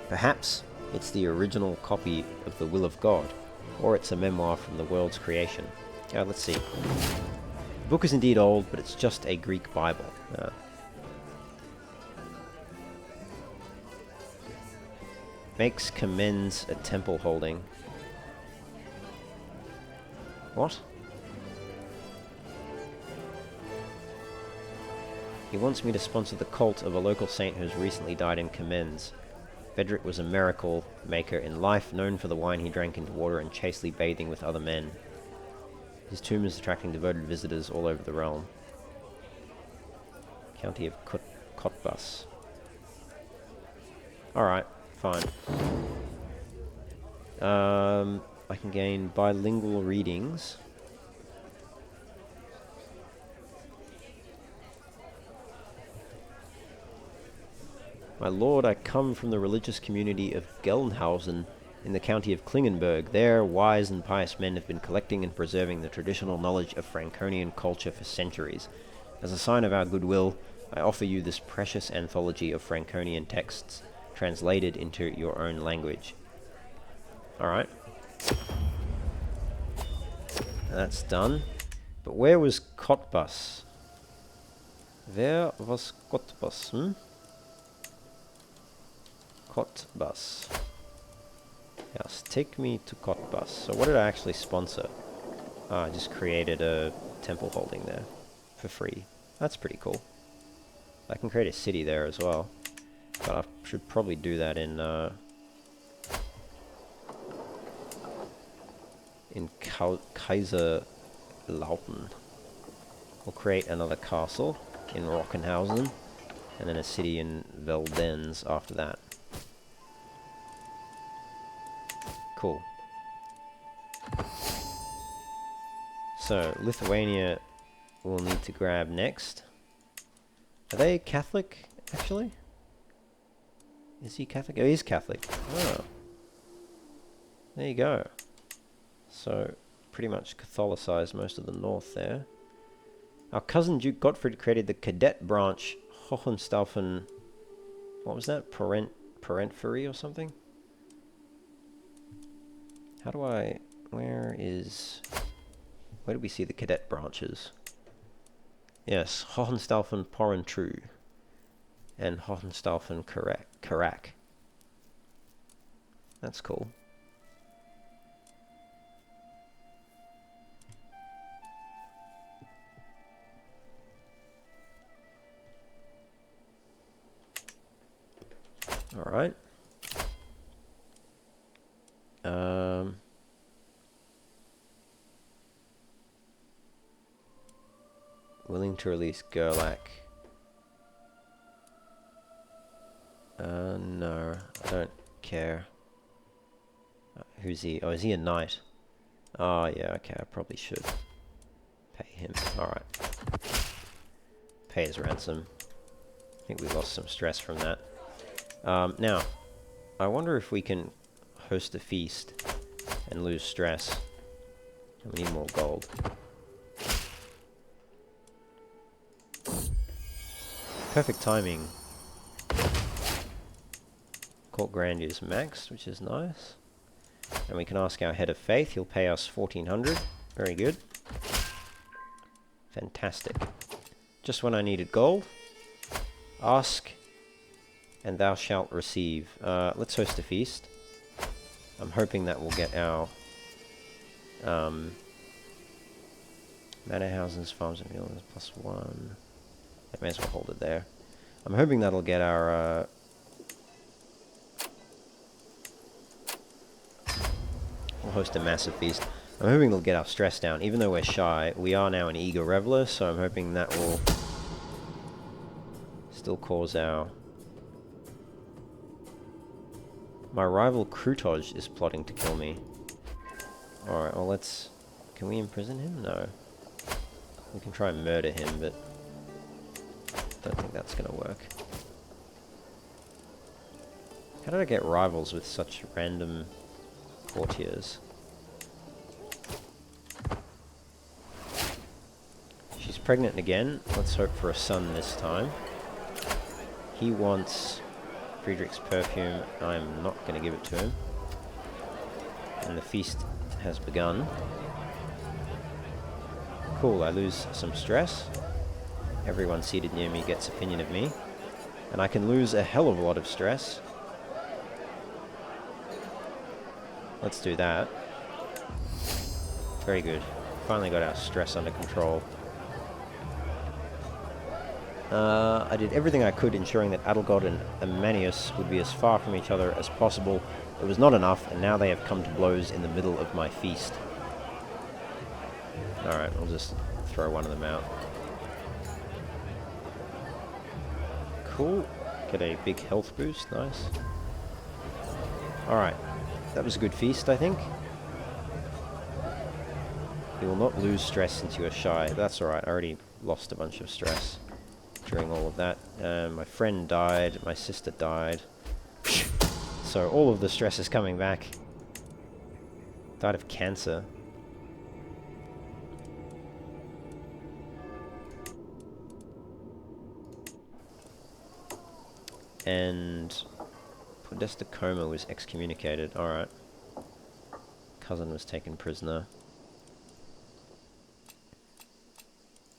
Perhaps it's the original copy of the will of God, or it's a memoir from the world's creation. Let's see. The book is indeed old, but it's just a Greek Bible. Makes commends a temple holding. What? He wants me to sponsor the cult of a local saint who has recently died in commends. Frederick was a miracle maker in life, known for the wine he drank into water and chastely bathing with other men. His tomb is attracting devoted visitors all over the realm. County of Cottbus. Alright, fine. I can gain bilingual readings. My lord, I come from the religious community of Gelnhausen in the county of Klingenberg. There, wise and pious men have been collecting and preserving the traditional knowledge of Franconian culture for centuries. As a sign of our goodwill, I offer you this precious anthology of Franconian texts, translated into your own language. Alright. That's done. But where was Cottbus? Where was Cottbus, Cottbus. Yes, take me to Cottbus. So what did I actually sponsor? I just created a temple holding there for free. That's pretty cool. I can create a city there as well. But I should probably do that in Kaiserlautern. We'll create another castle in Rockenhausen, and then a city in Veldenz after that. Cool. So, Lithuania we'll need to grab next. Are they Catholic, actually? Is he Catholic? Oh, he is Catholic. Oh. There you go. So, pretty much Catholicized most of the north there. Our cousin Duke Gottfried created the cadet branch Hohenstaufen... What was that? Parentfery or something? How do I... Where did we see the cadet branches? Yes, Hohenstaufen Porrentru and Hohenstaufen Karak. That's cool. Alright. Willing to release Gerlach. No, I don't care. Who's he? Oh, is he a knight? Oh, yeah, okay, I probably should pay him. Alright. Pay his ransom. I think we lost some stress from that. Now, I wonder if we can host a feast and lose stress. We need more gold. Perfect timing. Court grandeur is maxed, which is nice. And we can ask our head of faith. He'll pay us 1400. Very good. Fantastic. Just when I needed gold. Ask, and thou shalt receive. Let's host a feast. I'm hoping that will get our manor houses, farms and villages +1. I may as well hold it there. I'm hoping that'll get our... we'll host a massive feast. I'm hoping they'll get our stress down. Even though we're shy, we are now an eager reveler, so I'm hoping that will still cause our... My rival Crusader is plotting to kill me. Alright, well let's... Can we imprison him? No. We can try and murder him, but... I don't think that's gonna work. How did I get rivals with such random courtiers? She's pregnant again. Let's hope for a son this time. He wants Friedrich's perfume. I'm not going to give it to him. And the feast has begun. Cool, I lose some stress. Everyone seated near me gets opinion of me. And I can lose a hell of a lot of stress. Let's do that. Very good. Finally got our stress under control. I did everything I could ensuring that Adelgod and Amanius would be as far from each other as possible. It was not enough, and now they have come to blows in the middle of my feast. Alright, we'll just throw one of them out. Cool. Get a big health boost, nice. Alright, that was a good feast, I think. You will not lose stress since you are shy. That's alright, I already lost a bunch of stress during all of that. My friend died, my sister died. So all of the stress is coming back. Died of cancer. And Podesta Coma was excommunicated. Alright. Cousin was taken prisoner.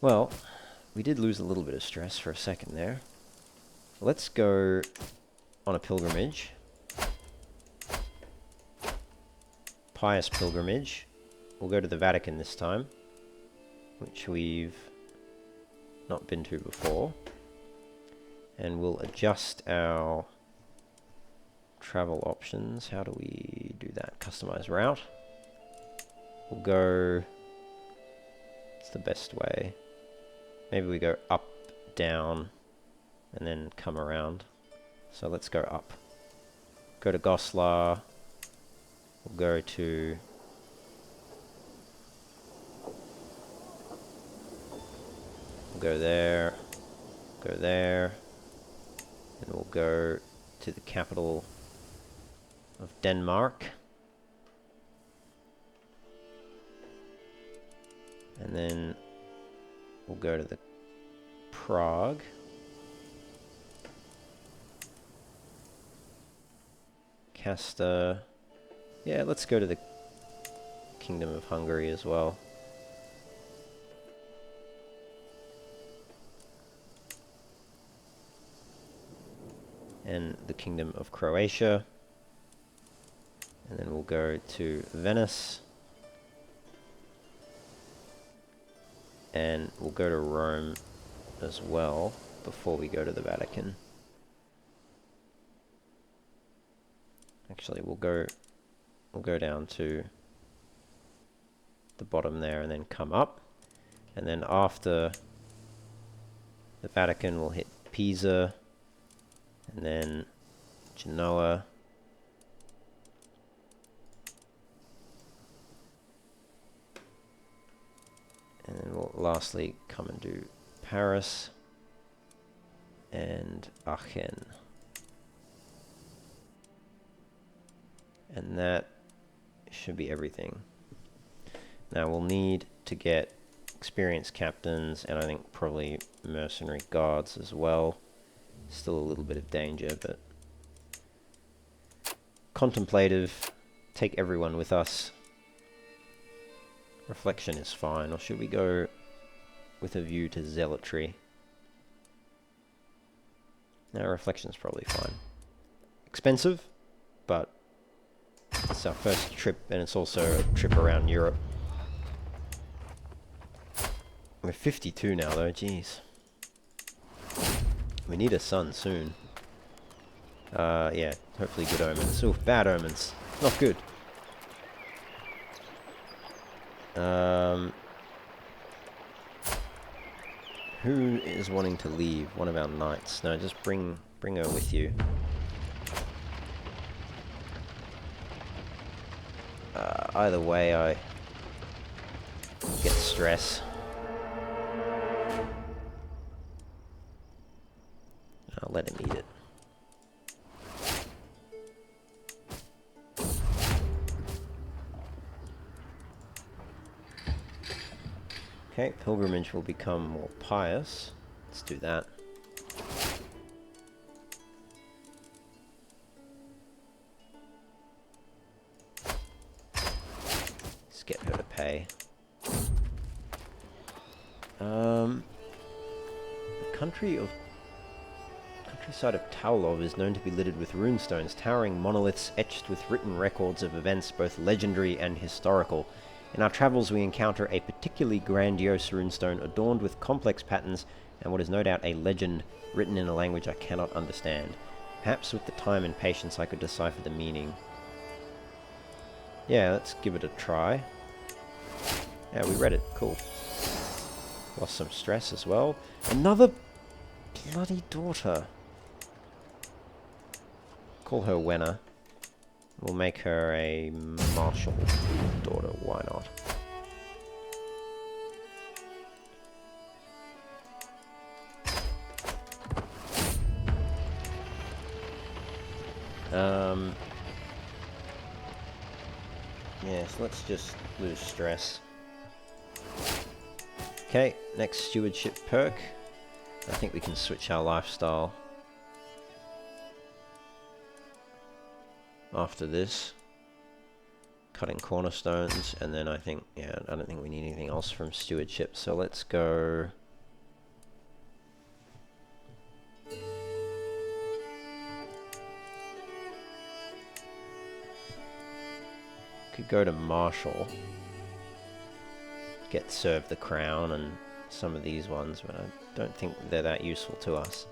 Well, we did lose a little bit of stress for a second there. Let's go on a pilgrimage. Pious pilgrimage. We'll go to the Vatican this time, which we've not been to before. And we'll adjust our travel options. How do we do that? Customize route. We'll go... What's the best way? Maybe we go up, down, and then come around. So let's go up. Go to Goslar. We'll go to... We'll go there. Go there. And we'll go to the capital of Denmark. And then we'll go to the Prague. Castor. Yeah, let's go to the Kingdom of Hungary as well. And the Kingdom of Croatia. And then we'll go to Venice. And we'll go to Rome as well before we go to the Vatican. Actually, we'll go down to the bottom there and then come up. And then after the Vatican, we'll hit Pisa. And then Genoa. And then we'll lastly come and do Paris and Aachen. And that should be everything. Now we'll need to get experienced captains and I think probably mercenary guards as well. Still a little bit of danger, but contemplative, take everyone with us. Reflection is fine, or should we go with a view to zealotry? No, reflection's probably fine. Expensive, but it's our first trip, and it's also a trip around Europe. We're 52 now, though, jeez. We need a sun soon. Yeah, hopefully good omens. Ooh, bad omens. Not good. Who is wanting to leave? One of our knights. No, just bring her with you. Either way, I get stress. I'll let him eat it. Okay, pilgrimage will become more pious. Let's do that. Let's get her to pay. The countryside of Taulov is known to be littered with runestones, towering monoliths etched with written records of events both legendary and historical. In our travels we encounter a particularly grandiose runestone adorned with complex patterns and what is no doubt a legend written in a language I cannot understand. Perhaps with the time and patience I could decipher the meaning. Yeah, let's give it a try. Yeah, we read it. Cool. Lost some stress as well. Another bloody daughter. Call her Wenna. We'll make her a martial daughter. Why not? Yeah, so let's just lose stress. Okay, next stewardship perk. I think we can switch our lifestyle after this. Cutting cornerstones, and then I think, yeah, I don't think we need anything else from stewardship, so let's go... Could go to Marshall. Get served the crown and some of these ones, but I don't think they're that useful to us.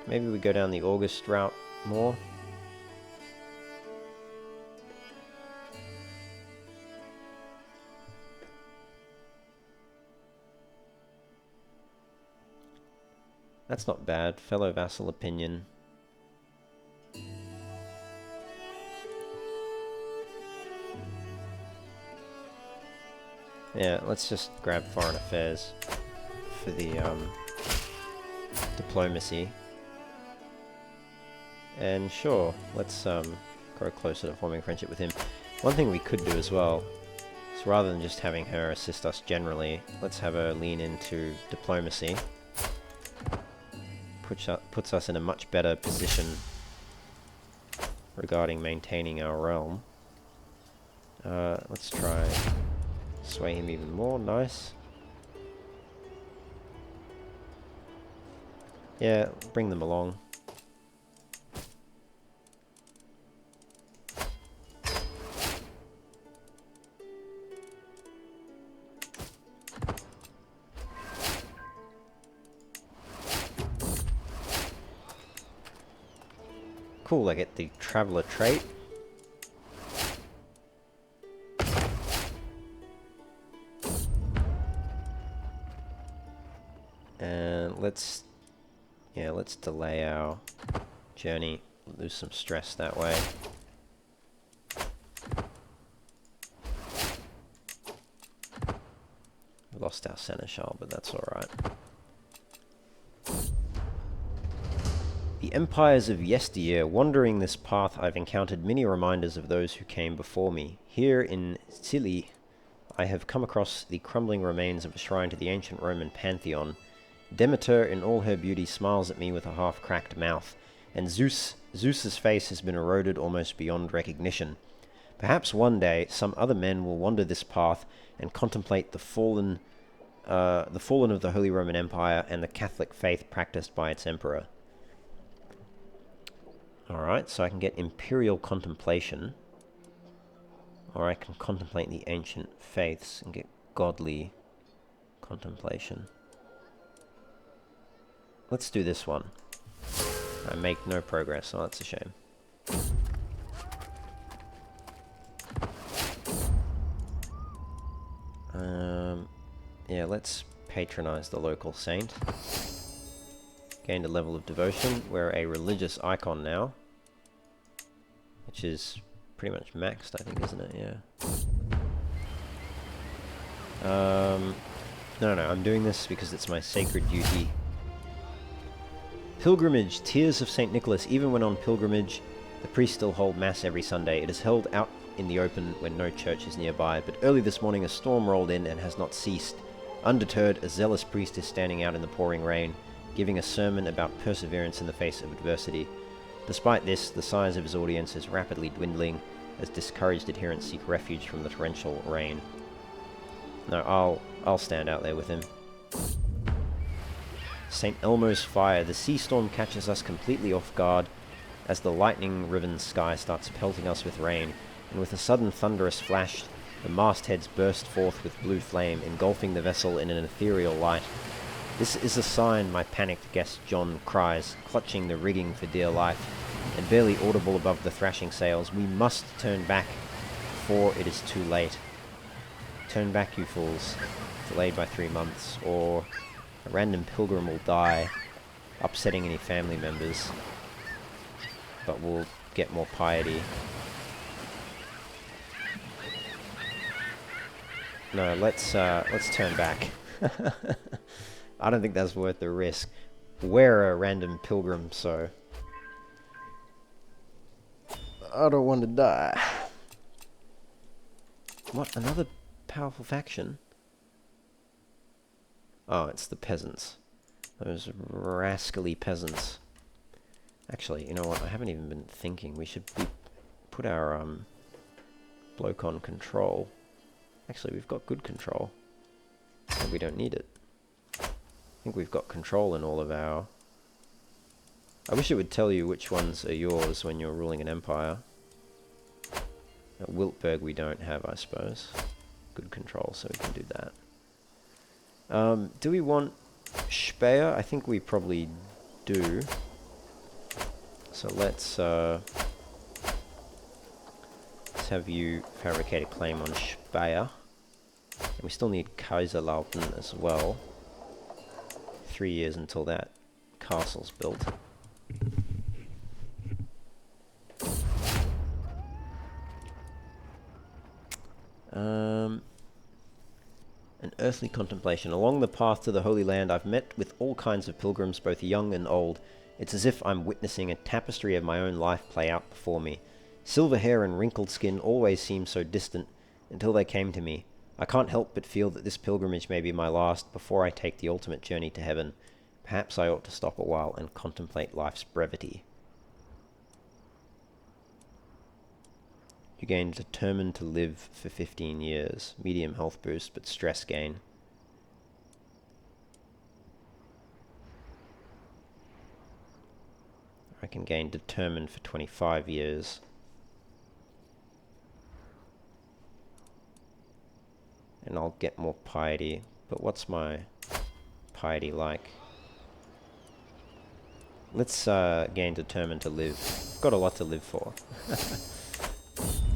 Maybe we go down the August route more. That's not bad. Fellow vassal opinion. Yeah, let's just grab foreign affairs for the diplomacy. And sure, let's grow closer to forming friendship with him. One thing we could do as well is rather than just having her assist us generally, let's have her lean into diplomacy. Puts us in a much better position regarding maintaining our realm. Let's try sway him even more. Nice. Yeah, bring them along. Cool, I get the traveler trait. And let's delay our journey, lose some stress that way. We lost our seneschal, but that's alright. The empires of yesteryear, wandering this path, I've encountered many reminders of those who came before me. Here in Scilly, I have come across the crumbling remains of a shrine to the ancient Roman pantheon. Demeter in all her beauty smiles at me with a half-cracked mouth, and Zeus's face has been eroded almost beyond recognition. Perhaps one day some other men will wander this path and contemplate the fallen of the Holy Roman Empire and the Catholic faith practiced by its emperor. Alright, so I can get Imperial Contemplation, or I can contemplate the ancient faiths and get godly contemplation. Let's do this one. I make no progress. Oh, that's a shame. Yeah, let's patronize the local saint. Gained a level of devotion. We're a religious icon now, which is pretty much maxed, I think, isn't it? Yeah. No, I'm doing this because it's my sacred duty. Pilgrimage, Tears of St. Nicholas. Even when on pilgrimage, the priests still hold mass every Sunday. It is held out in the open when no church is nearby, but early this morning a storm rolled in and has not ceased. Undeterred, a zealous priest is standing out in the pouring rain, giving a sermon about perseverance in the face of adversity. Despite this, the size of his audience is rapidly dwindling as discouraged adherents seek refuge from the torrential rain. No, I'll stand out there with him. St. Elmo's fire. The sea storm catches us completely off guard as the lightning-riven sky starts pelting us with rain, and with a sudden thunderous flash, the mastheads burst forth with blue flame, engulfing the vessel in an ethereal light. This is a sign, my panicked guest John cries, clutching the rigging for dear life, and barely audible above the thrashing sails. We must turn back before it is too late. Turn back, you fools. Delayed by 3 months, or a random pilgrim will die, upsetting any family members, but we'll get more piety. No, let's turn back. I don't think that's worth the risk. We're a random pilgrim, so I don't want to die. What? Another powerful faction? Oh, it's the peasants. Those rascally peasants. Actually, you know what? I haven't even been thinking. We should put our bloke on control. Actually, we've got good control. And we don't need it. I think we've got control in all of our... I wish it would tell you which ones are yours when you're ruling an empire. At Wiltberg we don't have, I suppose. Good control, so we can do that. Do we want Speyer? I think we probably do. So let's have you fabricate a claim on Speyer. And we still need Kaiserlauten as well. 3 years until that castle's built. An earthly contemplation. Along the path to the Holy Land, I've met with all kinds of pilgrims, both young and old. It's as if I'm witnessing a tapestry of my own life play out before me. Silver hair and wrinkled skin always seemed so distant until they came to me. I can't help but feel that this pilgrimage may be my last before I take the ultimate journey to heaven. Perhaps I ought to stop a while and contemplate life's brevity. You gain determined to live for 15 years. Medium health boost, but stress gain. I can gain determined for 25 years. And I'll get more piety. But what's my piety like? Let's gain determined to live. I've got a lot to live for.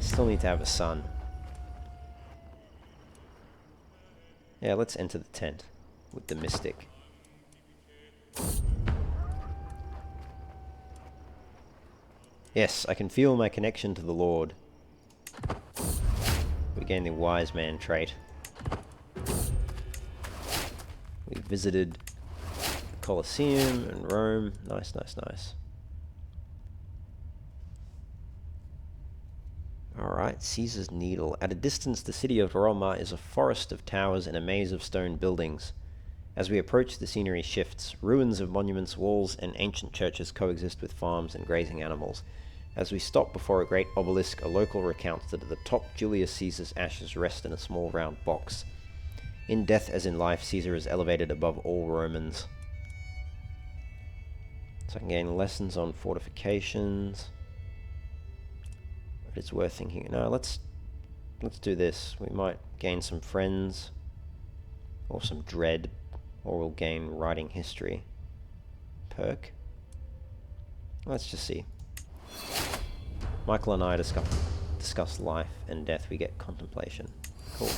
Still need to have a son. Yeah, let's enter the tent with the mystic. Yes, I can feel my connection to the Lord. We gain the wise man trait. We visited the Colosseum and Rome. Nice, nice, nice. Alright, Caesar's Needle. At a distance, the city of Roma is a forest of towers and a maze of stone buildings. As we approach, the scenery shifts. Ruins of monuments, walls, and ancient churches coexist with farms and grazing animals. As we stop before a great obelisk, a local recounts that at the top, Julius Caesar's ashes rest in a small round box. In death as in life, Caesar is elevated above all Romans. So I can gain lessons on fortifications. But it's worth thinking. No, let's do this. We might gain some friends. Or some dread, or we'll gain writing history. Perk. Let's just see. Michael and I discuss life and death. We get contemplation. Cool.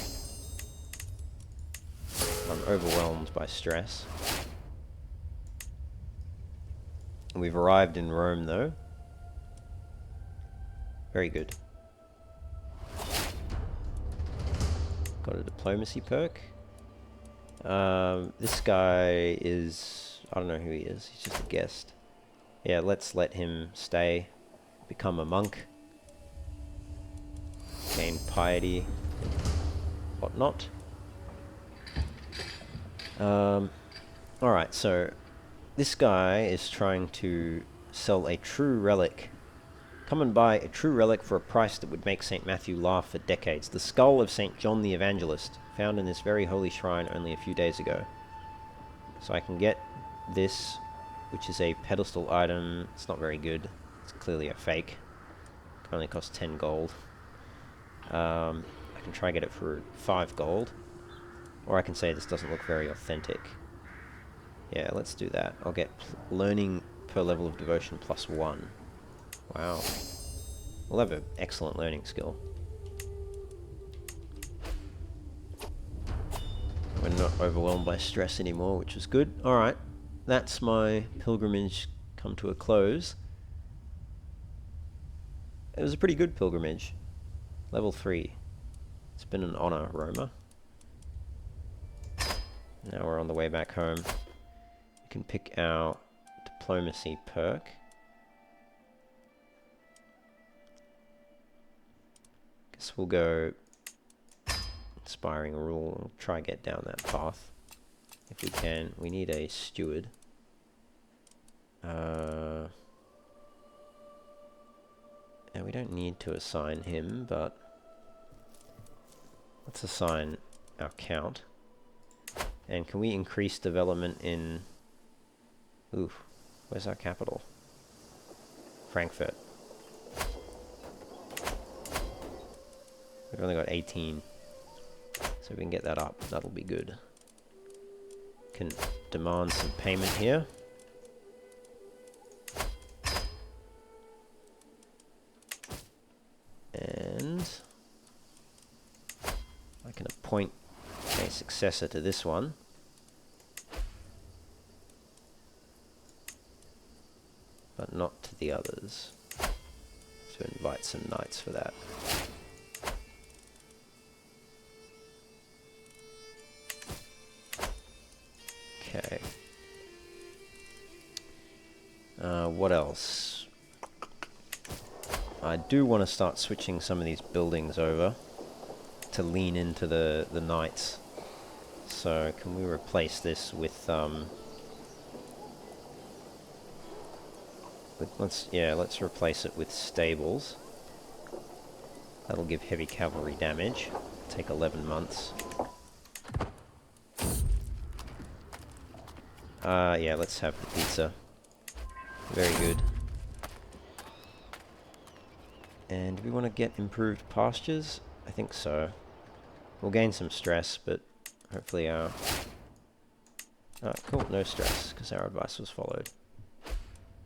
I'm overwhelmed by stress. We've arrived in Rome, though. Very good. Got a diplomacy perk. This guy is... I don't know who he is. He's just a guest. Yeah, let's let him stay. Become a monk. Gain piety. Whatnot. Alright, so... This guy is trying to sell a true relic. Come and buy a true relic for a price that would make St. Matthew laugh for decades. The skull of St. John the Evangelist, found in this very holy shrine only a few days ago. So I can get this, which is a pedestal item. It's not very good. It's clearly a fake. It only costs 10 gold. I can try get it for 5 gold. Or I can say this doesn't look very authentic. Yeah, let's do that. I'll get learning per level of devotion +1. Wow. We'll have an excellent learning skill. We're not overwhelmed by stress anymore, which is good. Alright, that's my pilgrimage come to a close. It was a pretty good pilgrimage. Level 3. It's been an honor, Roma. Now we're on the way back home. We can pick our diplomacy perk. Guess we'll go inspiring rule. We'll try and get down that path if we can. We need a steward. And we don't need to assign him, but let's assign our count. And can we increase development in... Oof, where's our capital? Frankfurt. We've only got 18. So we can get that up, that'll be good. Can demand some payment here. And I can appoint a successor to this one. But not to the others. So invite some knights for that. Okay. What else? I do want to start switching some of these buildings over to lean into the knights. So can we replace this with let's replace it with stables. That'll give heavy cavalry damage. Take 11 months. Yeah, let's have the pizza. Very good. And do we want to get improved pastures? I think so. We'll gain some stress, but hopefully our... Oh, cool, no stress, because our advice was followed.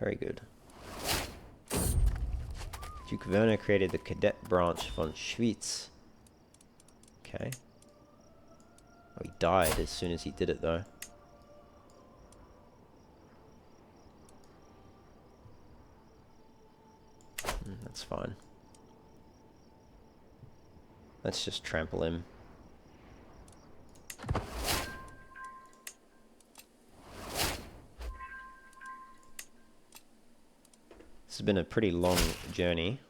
Very good. Duke Werner created the cadet branch von Schwyz. Okay. Oh, he died as soon as he did it, though. That's fine. Let's just trample him. This has been a pretty long journey.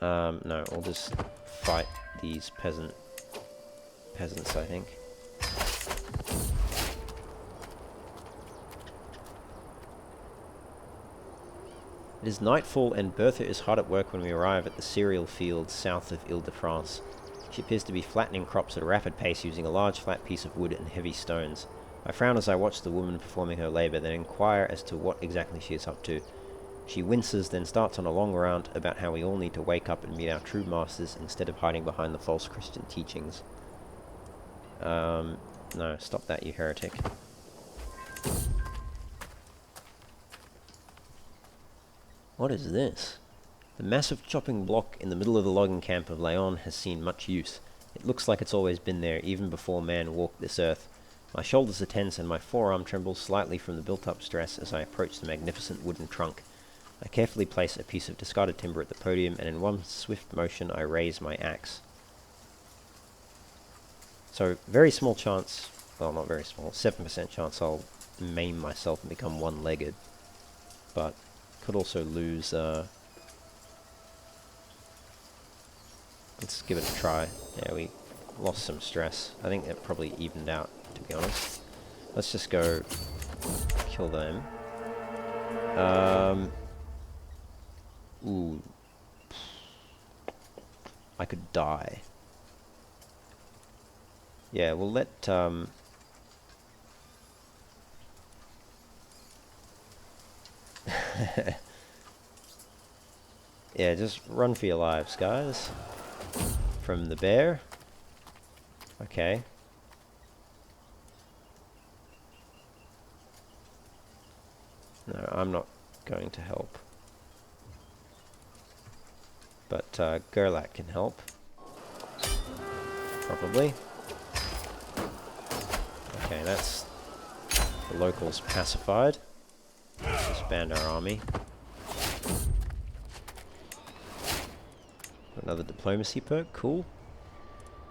No, we'll just fight these peasants, I think. It is nightfall and Bertha is hard at work when we arrive at the cereal fields south of Ile-de-France. She appears to be flattening crops at a rapid pace using a large flat piece of wood and heavy stones. I frown as I watch the woman performing her labour, then inquire as to what exactly she is up to. She winces, then starts on a long rant about how we all need to wake up and meet our true masters instead of hiding behind the false Christian teachings. No, stop that, you heretic. What is this? The massive chopping block in the middle of the logging camp of Leon has seen much use. It looks like it's always been there, even before man walked this earth. My shoulders are tense and my forearm trembles slightly from the built-up stress as I approach the magnificent wooden trunk. I carefully place a piece of discarded timber at the podium, and in one swift motion I raise my axe. So, very small chance, well, not very small, 7% chance I'll maim myself and become one-legged. But, could also lose, let's give it a try. Yeah, we lost some stress. I think that probably evened out, to be honest. Let's just go kill them. Ooh. I could die. Yeah, we'll let, yeah, just run for your lives, guys. From the bear. Okay. No, I'm not going to help. But, Gerlach can help. Probably. Okay, that's the locals pacified. Disband our army. Another diplomacy perk, cool.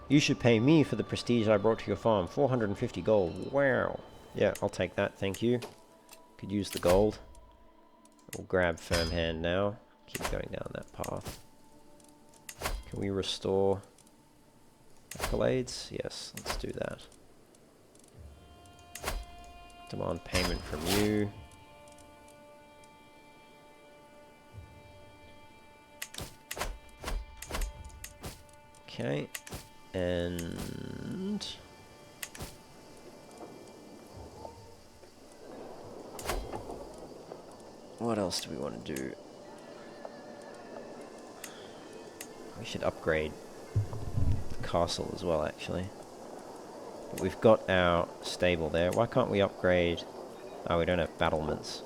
You should pay me for the prestige I brought to your farm. 450 gold. Wow. Yeah, I'll take that, thank you. Could use the gold. We'll grab firm hand now. Keep going down that path. Can we restore accolades? Yes, let's do that. Demand payment from you. Okay, and what else do we want to do? We should upgrade the castle as well, actually. But we've got our stable there. Why can't we upgrade? Oh, we don't have battlements.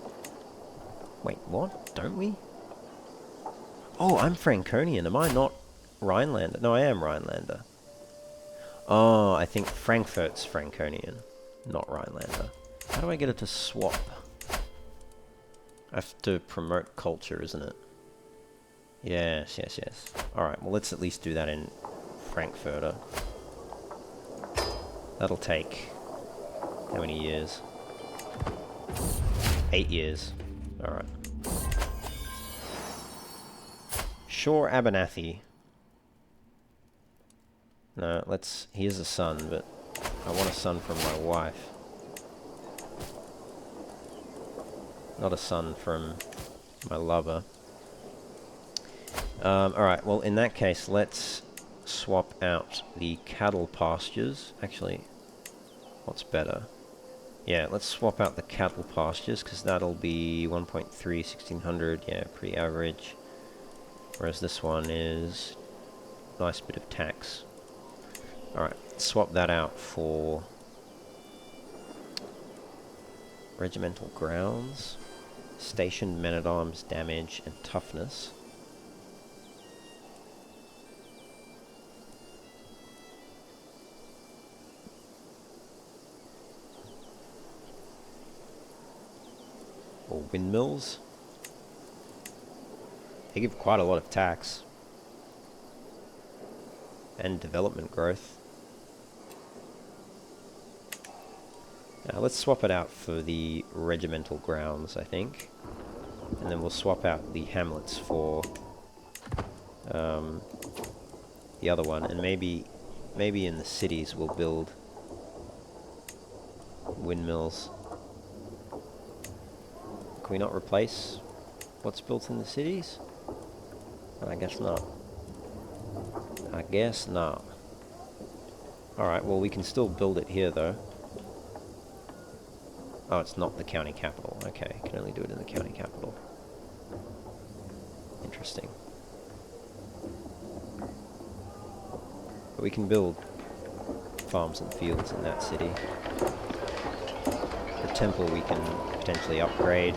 Wait, what? Don't we? Oh, I'm Franconian. Am I not Rhinelander? No, I am Rhinelander. Oh, I think Frankfurt's Franconian, not Rhinelander. How do I get it to swap? I have to promote culture, isn't it? Yes, yes, yes. Alright, well let's at least do that in Frankfurter. That'll take... how many years? 8 years. Alright. Shore Abernathy. No, let's... he is a son, but I want a son from my wife. Not a son from my lover. Alright, well in that case, let's swap out the cattle pastures. Actually, what's better? Yeah, let's swap out the cattle pastures, because that'll be 1.3, 1600, yeah, pretty average. Whereas this one is a nice bit of tax. Alright, swap that out for regimental grounds, stationed men-at-arms damage and toughness. Or windmills. They give quite a lot of tax. And development growth. Now let's swap it out for the regimental grounds, I think. And then we'll swap out the hamlets for the other one. And maybe in the cities we'll build windmills. Can we not replace what's built in the cities? I guess not. I guess not. Alright, well we can still build it here though. Oh, it's not the county capital. Okay, can only do it in the county capital. Interesting. But we can build farms and fields in that city. The temple we can potentially upgrade,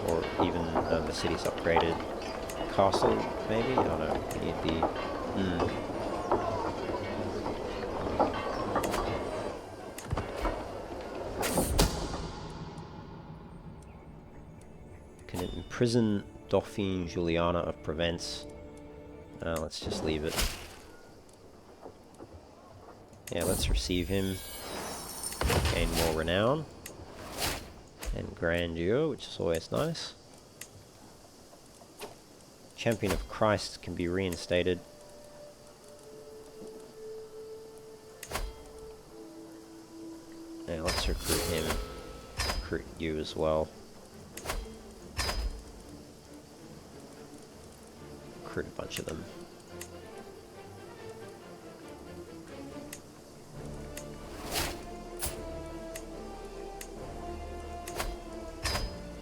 or even the city's upgraded. Castle, maybe? Oh no, we need the... Can imprison Dauphine Juliana of Provence. Let's just leave it. Yeah, let's receive him. Gain more renown. And grandeur, which is always nice. Champion of Christ can be reinstated. Now let's recruit him. Recruit you as well. Recruit a bunch of them.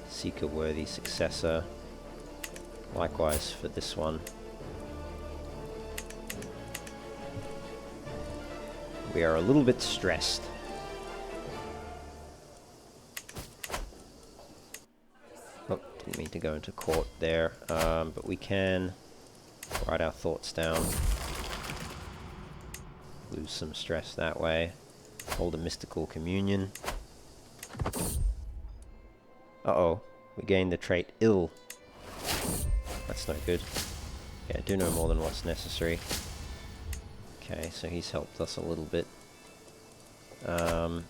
Seek a worthy successor. Likewise for this one. We are a little bit stressed. Oh, didn't mean to go into court there, but we can write our thoughts down. Lose some stress that way. Hold a mystical communion. Uh-oh. We gained the trait ill. That's no good. Yeah, do no more than what's necessary. Okay, so he's helped us a little bit. What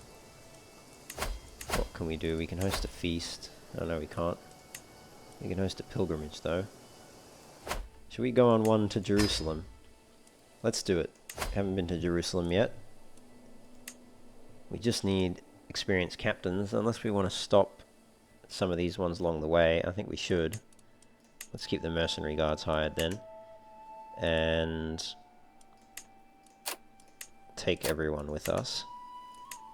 can we do? We can host a feast. Oh no, we can't. We can host a pilgrimage though. Should we go on one to Jerusalem? Let's do it. Haven't been to Jerusalem yet. We just need experienced captains, unless we want to stop some of these ones along the way. I think we should. Let's keep the mercenary guards hired then. And take everyone with us.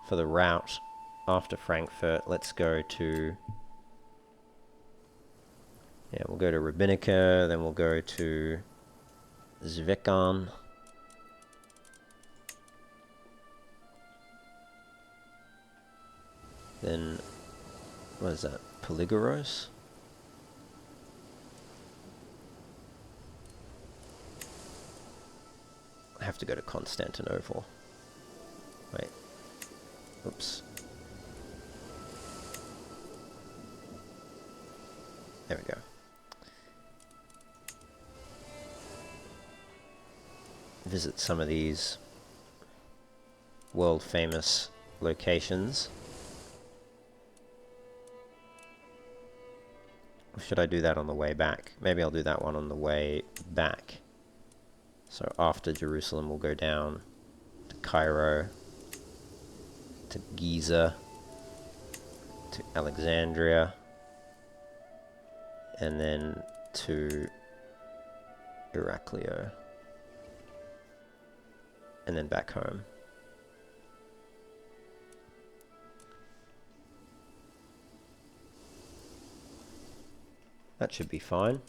For the route after Frankfurt, let's go to... Yeah, we'll go to Rabbinica, then we'll go to Zvekan. Then, what is that? Polygoros? I have to go to Constantinople. Wait. Oops. There we go. Visit some of these world famous locations. Or should I do that on the way back? Maybe I'll do that one on the way back. So after Jerusalem, we'll go down to Cairo, to Giza, to Alexandria, and then to Heraclio, and then back home. That should be fine.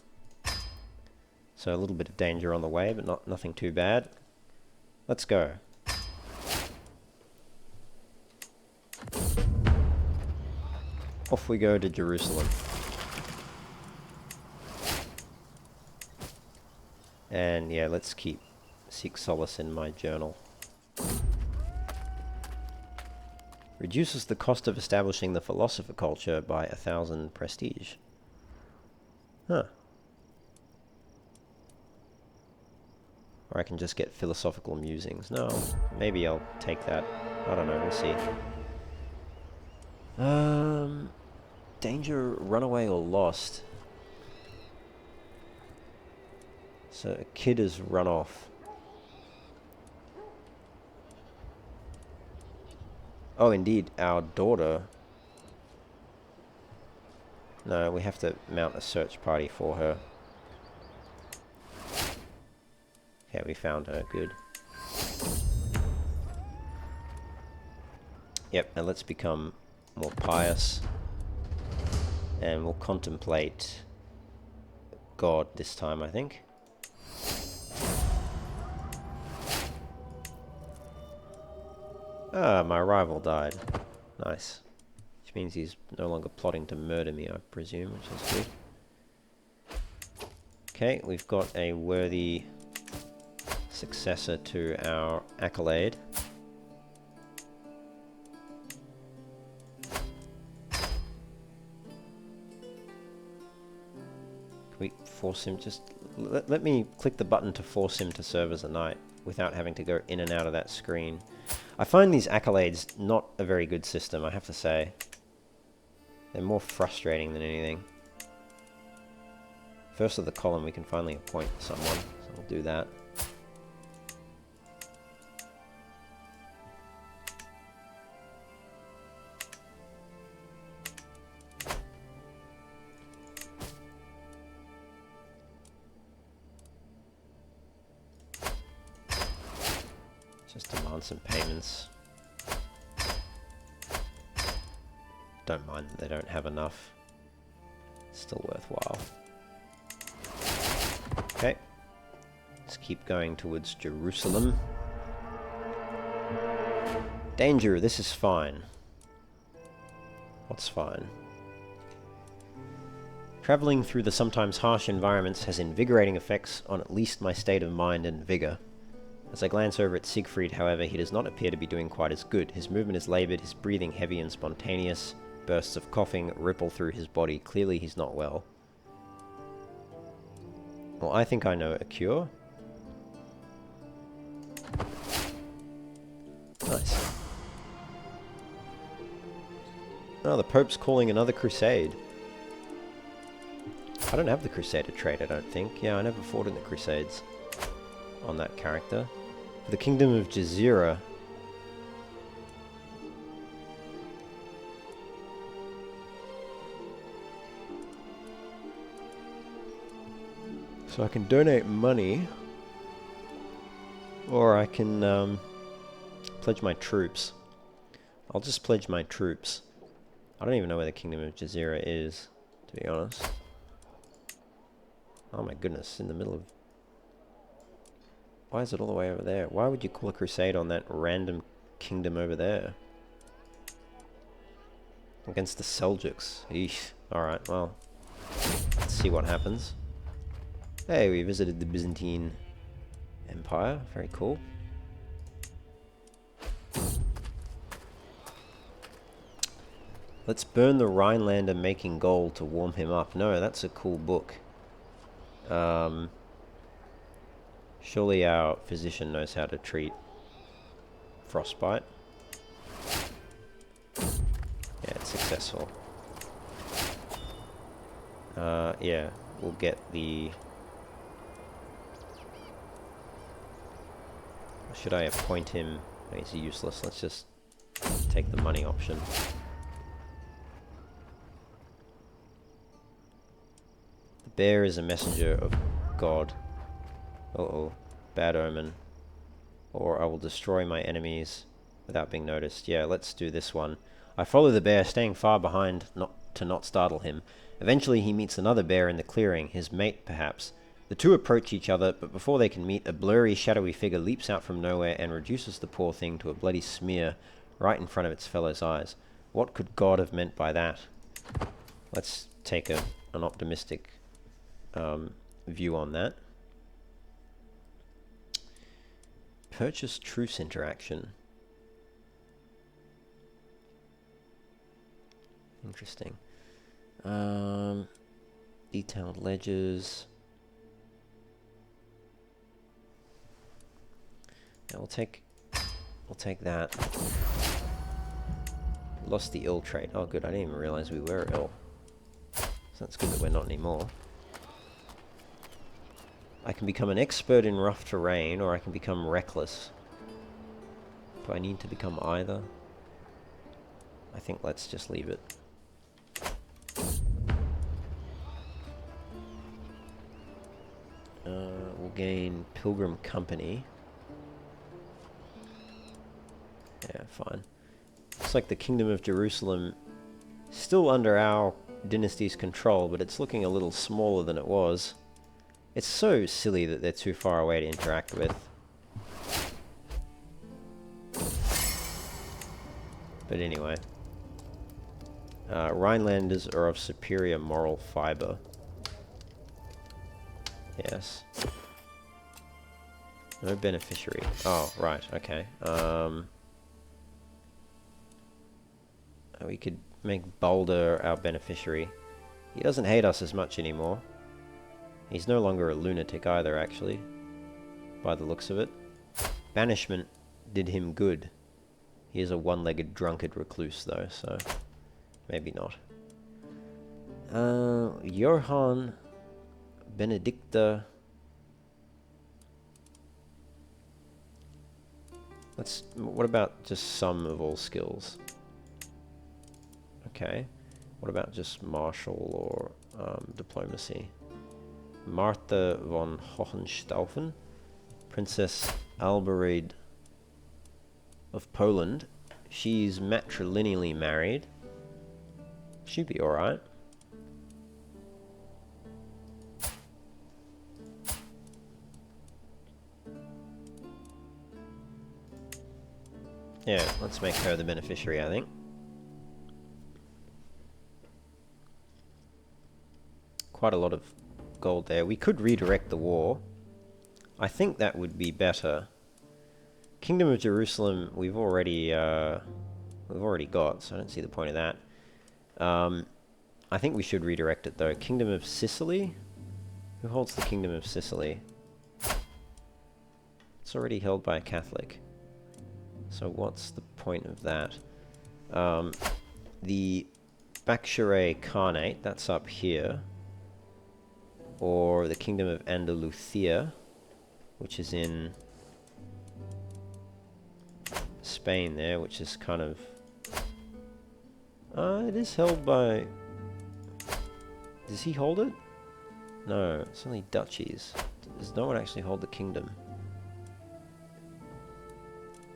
So a little bit of danger on the way, but nothing too bad. Let's go. Off we go to Jerusalem. And yeah, let's seek solace in my journal. Reduces the cost of establishing the philosopher culture by 1,000 prestige. Huh. Or I can just get philosophical musings. No, maybe I'll take that. I don't know, we'll see. Danger, runaway or lost. So a kid has run off. Oh, indeed, our daughter. No, we have to mount a search party for her. Okay, we found her. Good. Yep, and let's become more pious. And we'll contemplate God this time, I think. Ah, my rival died. Nice. Which means he's no longer plotting to murder me, I presume, which is good. Okay, we've got a worthy successor to our accolade. Can we force him just... Let me click the button to force him to serve as a knight without having to go in and out of that screen. I find these accolades not a very good system, I have to say. They're more frustrating than anything. First of the column, we can finally appoint someone, so we'll do that. Just demand some payments. Don't mind that they don't have enough. It's still worthwhile. Okay. Let's keep going towards Jerusalem. Danger, this is fine. What's fine? Traveling through the sometimes harsh environments has invigorating effects on at least my state of mind and vigor. As I glance over at Siegfried, however, he does not appear to be doing quite as good. His movement is laboured, his breathing heavy and spontaneous. Bursts of coughing ripple through his body. Clearly he's not well. Well, I think I know a cure. Nice. Oh, the Pope's calling another crusade. I don't have the Crusader trait, I don't think. Yeah, I never fought in the Crusades on that character. For the Kingdom of Jazeera. So I can donate money, or I can pledge my troops. I'll just pledge my troops. I don't even know where the Kingdom of Jazeera is, to be honest. Oh my goodness, in the middle of... Why is it all the way over there? Why would you call a crusade on that random kingdom over there? Against the Seljuks. Eesh. Alright, well. Let's see what happens. Hey, we visited the Byzantine Empire. Very cool. Let's burn the Rhinelander making gold to warm him up. No, that's a cool book. Surely our physician knows how to treat frostbite. Yeah, it's successful. Yeah, we'll get the... Should I appoint him? No, he's useless. Let's just take the money option. The bear is a messenger of God. Uh-oh. Bad omen. Or I will destroy my enemies without being noticed. Yeah, let's do this one. I follow the bear, staying far behind to not startle him. Eventually he meets another bear in the clearing, his mate perhaps. The two approach each other, but before they can meet, a blurry, shadowy figure leaps out from nowhere and reduces the poor thing to a bloody smear right in front of its fellow's eyes. What could God have meant by that? Let's take an optimistic view on that. Purchase truce interaction. Interesting. Detailed ledgers. Yeah, we'll take that. Lost the ill trait. Oh good, I didn't even realize we were ill. So that's good that we're not anymore. I can become an expert in rough terrain, or I can become reckless. Do I need to become either? I think let's just leave it. We'll gain Pilgrim Company. Yeah, fine. Looks like the Kingdom of Jerusalem is still under our dynasty's control, but it's looking a little smaller than it was. It's so silly that they're too far away to interact with. But anyway. Rhinelanders are of superior moral fibre. Yes. No beneficiary. Oh, right, okay. We could make Balder our beneficiary. He doesn't hate us as much anymore. He's no longer a lunatic either, actually, by the looks of it. Banishment did him good. He is a one-legged drunkard recluse, though, so maybe not. Johann Benedicta. What about just some of all skills? Okay. What about just martial or diplomacy? Martha von Hohenstaufen, Princess Alberede of Poland. She's matrilineally married. She'd be alright. Yeah, let's make her the beneficiary, I think. Quite a lot of gold there. We could redirect the war. I think that would be better. Kingdom of Jerusalem, we've already got, so I don't see the point of that. I think we should redirect it though. Kingdom of Sicily? Who holds the Kingdom of Sicily? It's already held by a Catholic. So what's the point of that? The Baccharay Khanate, that's up here. Or the Kingdom of Andalusia, which is in Spain there, which is kind of... it is held by... Does he hold it? No, it's only duchies. Does no one actually hold the kingdom?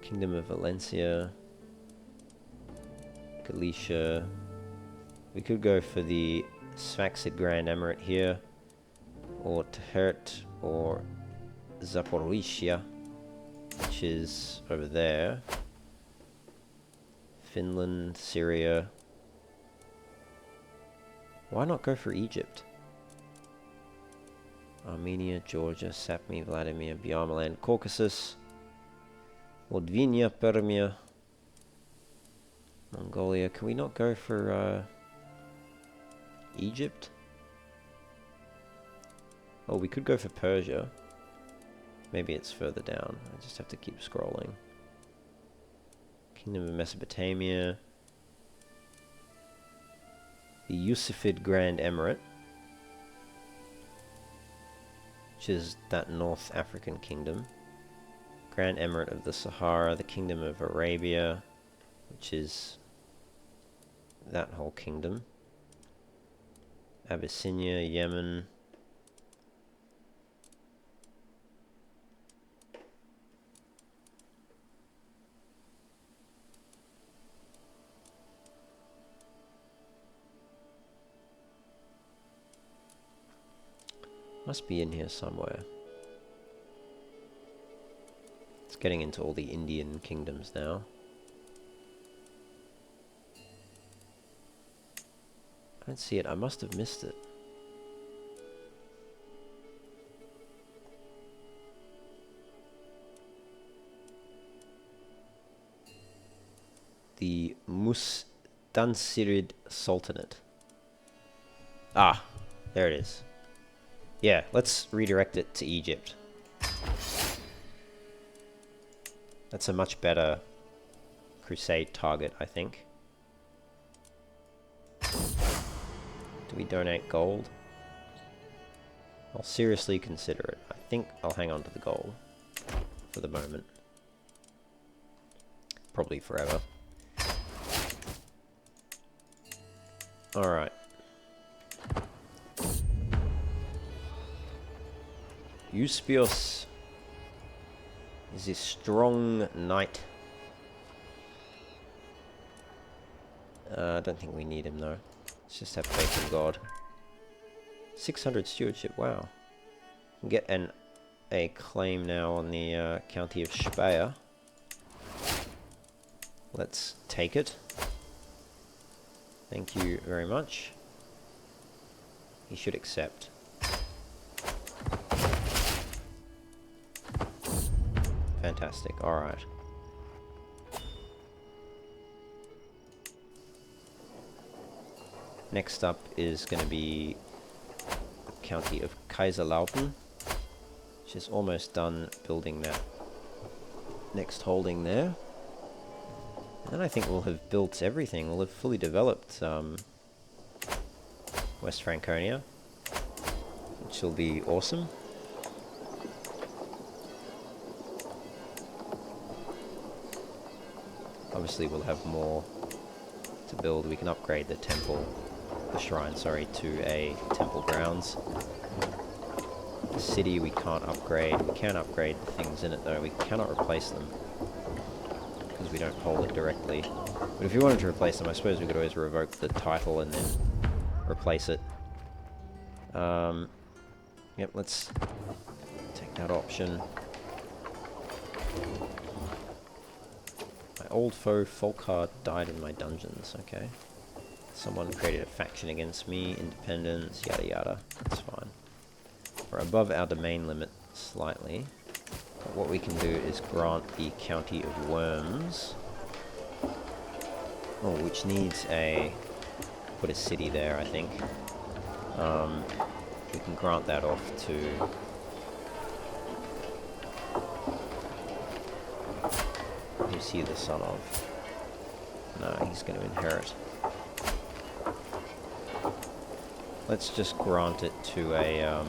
Kingdom of Valencia, Galicia. We could go for the Sfaxid Grand Emirate here, or Tehert, or Zaporizhia, which is over there. Finland, Syria. Why not go for Egypt? Armenia, Georgia, Sapmi, Vladimir, Byarmaland, Caucasus, Vodvinia, Permia, Mongolia. Can we not go for Egypt? Oh, we could go for Persia. Maybe it's further down. I just have to keep scrolling. Kingdom of Mesopotamia. The Yusufid Grand Emirate, which is that North African kingdom. Grand Emirate of the Sahara, the Kingdom of Arabia, which is that whole kingdom. Abyssinia, Yemen. Must be in here somewhere. It's getting into all the Indian kingdoms now. I don't see it. I must have missed it. The Mustansirid Sultanate. Ah, there it is. Yeah, let's redirect it to Egypt. That's a much better Crusade target, I think. Do we donate gold? I'll seriously consider it. I think I'll hang on to the gold for the moment. Probably forever. Alright. Euspios is a strong knight. I don't think we need him though. Let's just have faith in God. 600 stewardship, wow. Can get a claim now on the county of Speyer. Let's take it. Thank you very much. He should accept. Fantastic, alright. Next up is going to be the county of Kaiserlautern, which is almost done building that next holding there. And then I think we'll have built everything. We'll have fully developed West Franconia, which will be awesome. Obviously we'll have more to build. We can upgrade the temple, the shrine, sorry, to a temple grounds. The city we can't upgrade. We can upgrade the things in it though. We cannot replace them because we don't hold it directly. But if you wanted to replace them, I suppose we could always revoke the title and then replace it. Yep, let's take that option. My old foe, Folkard, died in my dungeons. Okay. Someone created a faction against me, independence, yada yada. That's fine. We're above our domain limit slightly. But what we can do is grant the County of Worms. Oh, which needs a... put a city there, I think. We can grant that off to... who's he the son of? No, he's going to inherit. Let's just grant it to a, yeah,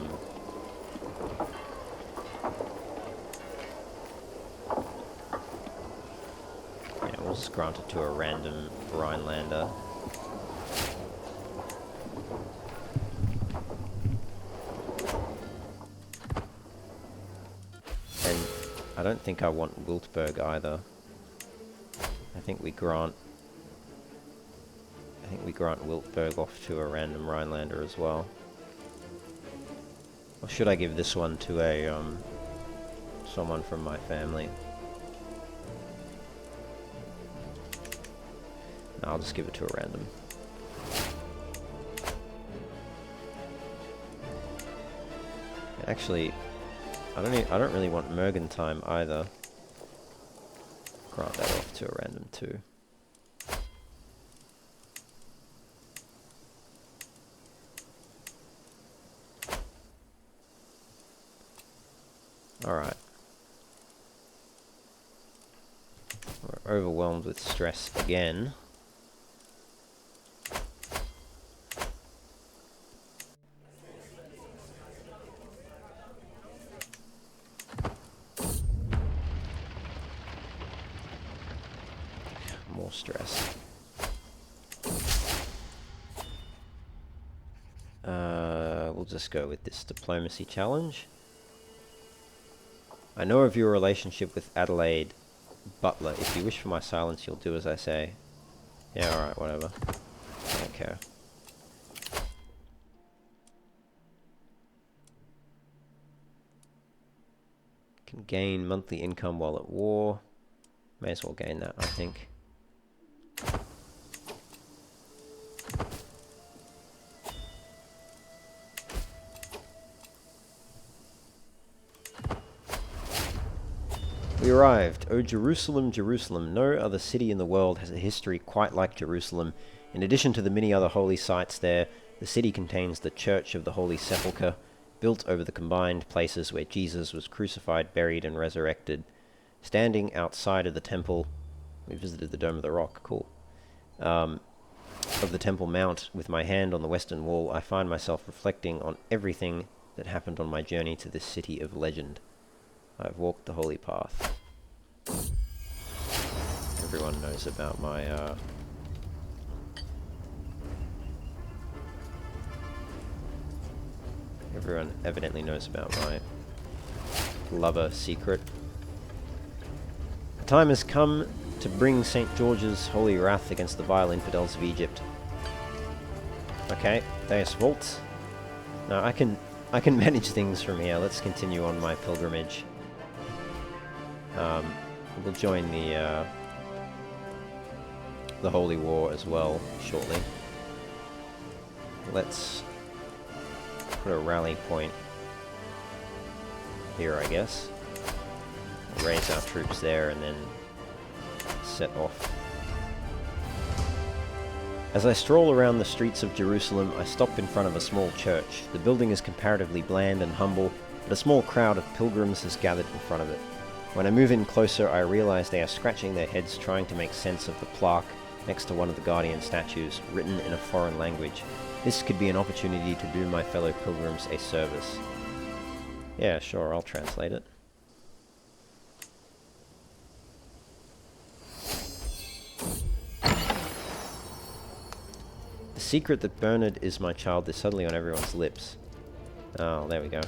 we'll just grant it to a random Rhinelander. And I don't think I want Wiltberg either. I think we grant Wiltberg off to a random Rhinelander as well. Or should I give this one to a, someone from my family? No, I'll just give it to a random. Actually, I don't really want Mergentime either. Grant that off to a random too. Alright. We're overwhelmed with stress again. More stress. We'll just go with this diplomacy challenge. I know of your relationship with Adelaide Butler. If you wish for my silence, you'll do as I say. Yeah, alright, whatever. I don't care. Can gain monthly income while at war. May as well gain that, I think. We arrived. O Jerusalem, Jerusalem, no other city in the world has a history quite like Jerusalem. In addition to the many other holy sites there, the city contains the Church of the Holy Sepulchre, built over the combined places where Jesus was crucified, buried, and resurrected. Standing outside of the temple, we visited the Dome of the Rock, cool, of the Temple Mount, with my hand on the western wall, I find myself reflecting on everything that happened on my journey to this city of legend. I've walked the holy path. Everyone knows about my, everyone evidently knows about my lover secret. The time has come to bring St. George's holy wrath against the vile infidels of Egypt. Okay, Deus Vult. Now I can manage things from here. Let's continue on my pilgrimage. We'll join the the Holy War as well shortly. Let's put a rally point here, I guess. Raise our troops there and then set off. As I stroll around the streets of Jerusalem, I stop in front of a small church. The building is comparatively bland and humble, but a small crowd of pilgrims has gathered in front of it. When I move in closer, I realize they are scratching their heads trying to make sense of the plaque next to one of the Guardian statues, written in a foreign language. This could be an opportunity to do my fellow pilgrims a service. Yeah, sure, I'll translate it. The secret that Bernard is my child is suddenly on everyone's lips. Oh, there we go.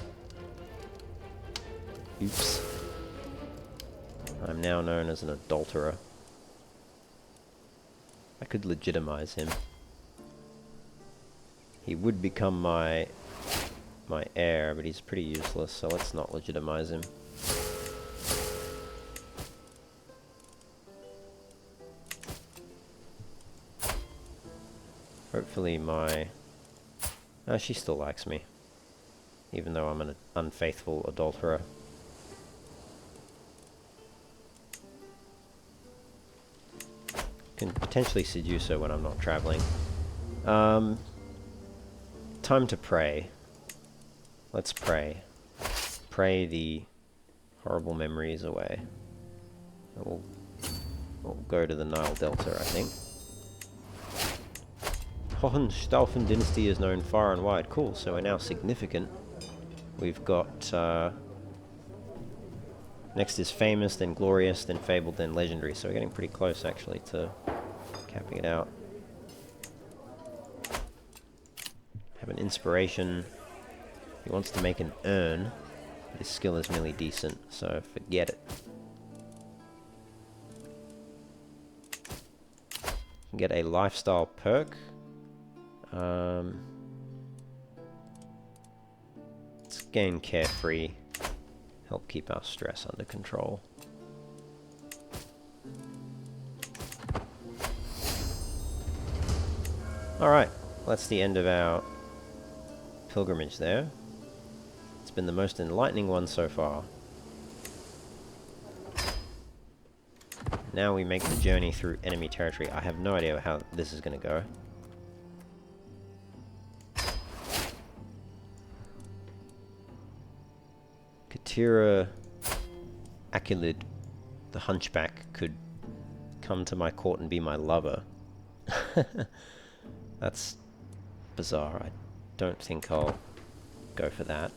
Oops. I'm now known as an adulterer. I could legitimize him. He would become my heir, but he's pretty useless, so let's not legitimize him. Hopefully my... Oh, she still likes me. Even though I'm an unfaithful adulterer. Can potentially seduce her when I'm not traveling. Time to pray. Let's pray. Pray the horrible memories away. We'll go to the Nile Delta, I think. Hohenstaufen dynasty is known far and wide. Cool, so we're now significant. We've got... next is famous, then glorious, then fabled, then legendary. So we're getting pretty close, actually, to capping it out. Have an inspiration. He wants to make an urn. His skill is merely decent, so forget it. Can get a lifestyle perk. Let's gain carefree. Help keep our stress under control. Alright, that's the end of our pilgrimage there. It's been the most enlightening one so far. Now we make the journey through enemy territory. I have no idea how this is going to go. Katira Akulid, the hunchback, could come to my court and be my lover. That's bizarre. I don't think I'll go for that.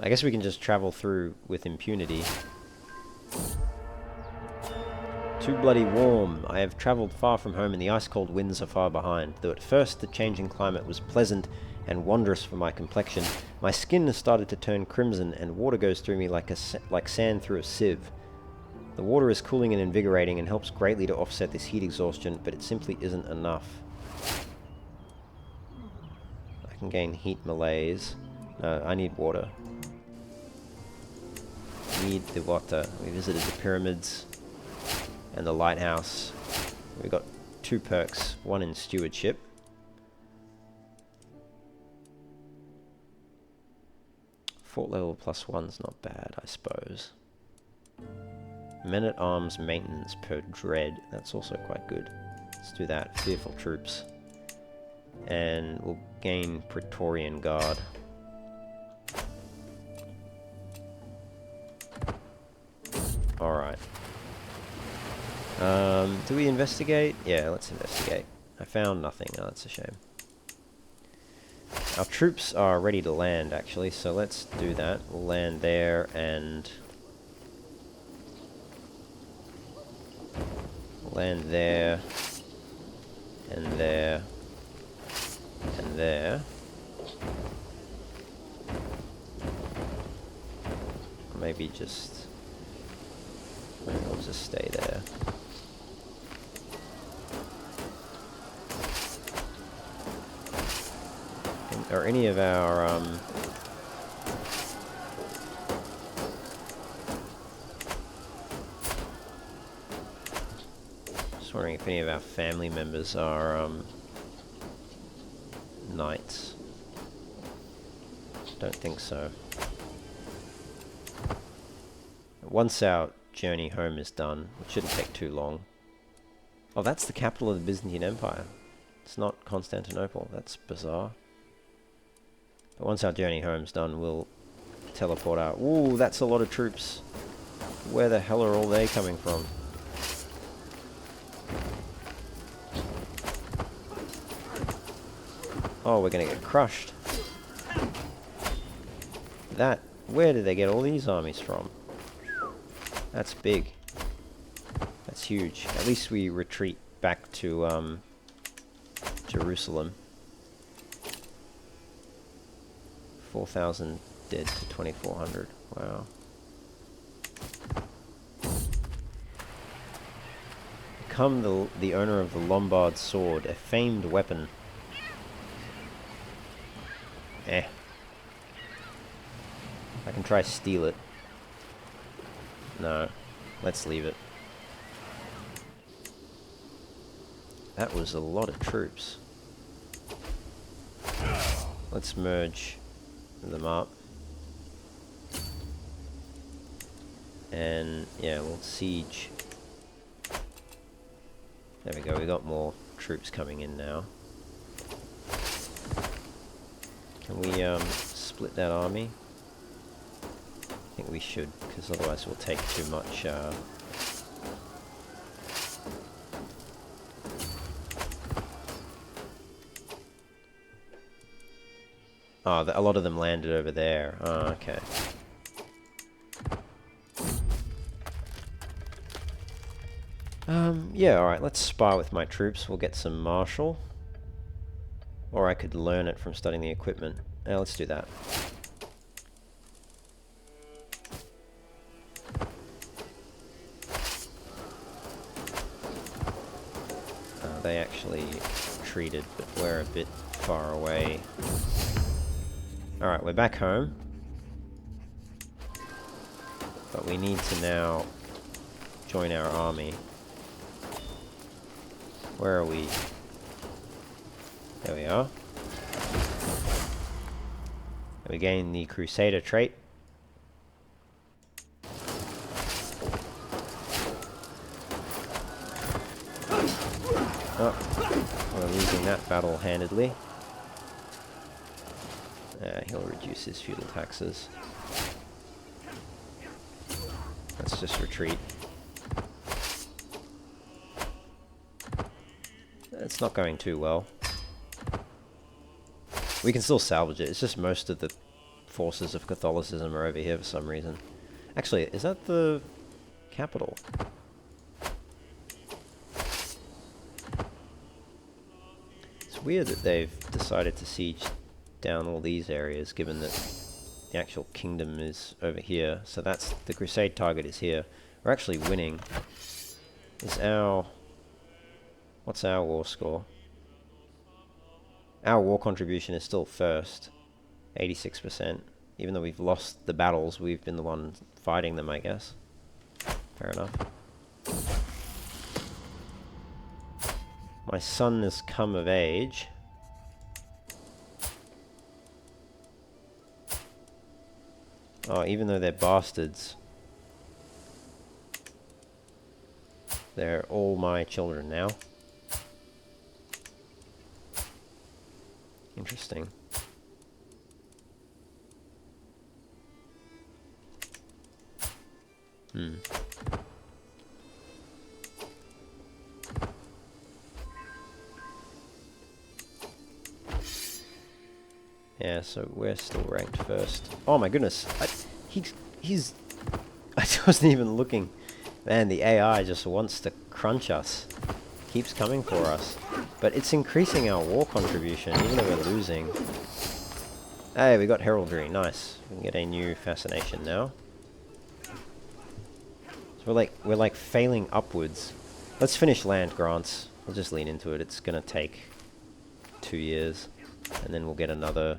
I guess we can just travel through with impunity. Too bloody warm. I have travelled far from home and the ice-cold winds are far behind. Though at first the changing climate was pleasant and wondrous for my complexion, my skin has started to turn crimson and water goes through me like sand through a sieve. The water is cooling and invigorating and helps greatly to offset this heat exhaustion, but it simply isn't enough. I can gain heat malaise. No, I need water. Need the water. We visited the pyramids and the lighthouse. We got 2 perks, one in stewardship. Fort level +1's not bad, I suppose. Men-at-arms maintenance per dread. That's also quite good. Let's do that. Fearful troops. And we'll gain Praetorian Guard. Alright. Do we investigate? Yeah, let's investigate. I found nothing. Oh, that's a shame. Our troops are ready to land, actually, so let's do that. We'll land there and... land there. And there. And there. Maybe just... we'll just stay there. Are any of our Just wondering if any of our family members are knights. Don't think so. Once our journey home is done, it shouldn't take too long. Oh, that's the capital of the Byzantine Empire. It's not Constantinople. That's bizarre. But once our journey home's done, we'll teleport out. Ooh, that's a lot of troops. Where the hell are all they coming from? Oh, we're gonna get crushed. Where did they get all these armies from? That's big. That's huge. At least we retreat back to, Jerusalem. 4,000 dead to 2,400. Wow. Become the owner of the Lombard sword, a famed weapon. I can try steal it. No, let's leave it. That was a lot of troops. Let's merge them up. And yeah, we'll siege. There we go, we got more troops coming in now. Can we split that army? I think we should, because otherwise we'll take too much oh, a lot of them landed over there. Oh, okay. Yeah, alright, let's spy with my troops. We'll get some martial. Or I could learn it from studying the equipment. Let's do that. They actually retreated, but we're a bit far away. Alright, we're back home. But we need to now join our army. Where are we? There we are. And we gain the Crusader trait. Oh, we're losing that battle handedly. He'll reduce his feudal taxes. Let's just retreat. It's not going too well. We can still salvage it, it's just most of the forces of Catholicism are over here for some reason. Actually, is that the capital? It's weird that they've decided to siege down all these areas, given that the actual kingdom is over here. So that's, the crusade target is here. We're actually winning. What's our war score? Our war contribution is still first, 86%. Even though we've lost the battles, we've been the one fighting them, I guess. Fair enough. My son has come of age. Oh, even though they're bastards, they're all my children now. Interesting. Yeah, so we're still ranked first. Oh my goodness, he's I wasn't even looking. Man, the AI just wants to crunch us. Keeps coming for us. But it's increasing our war contribution, even though we're losing. Hey, we got heraldry, nice. We can get a new fascination now. So we're like failing upwards. Let's finish land grants. We'll just lean into it. It's gonna take 2 years. And then we'll get another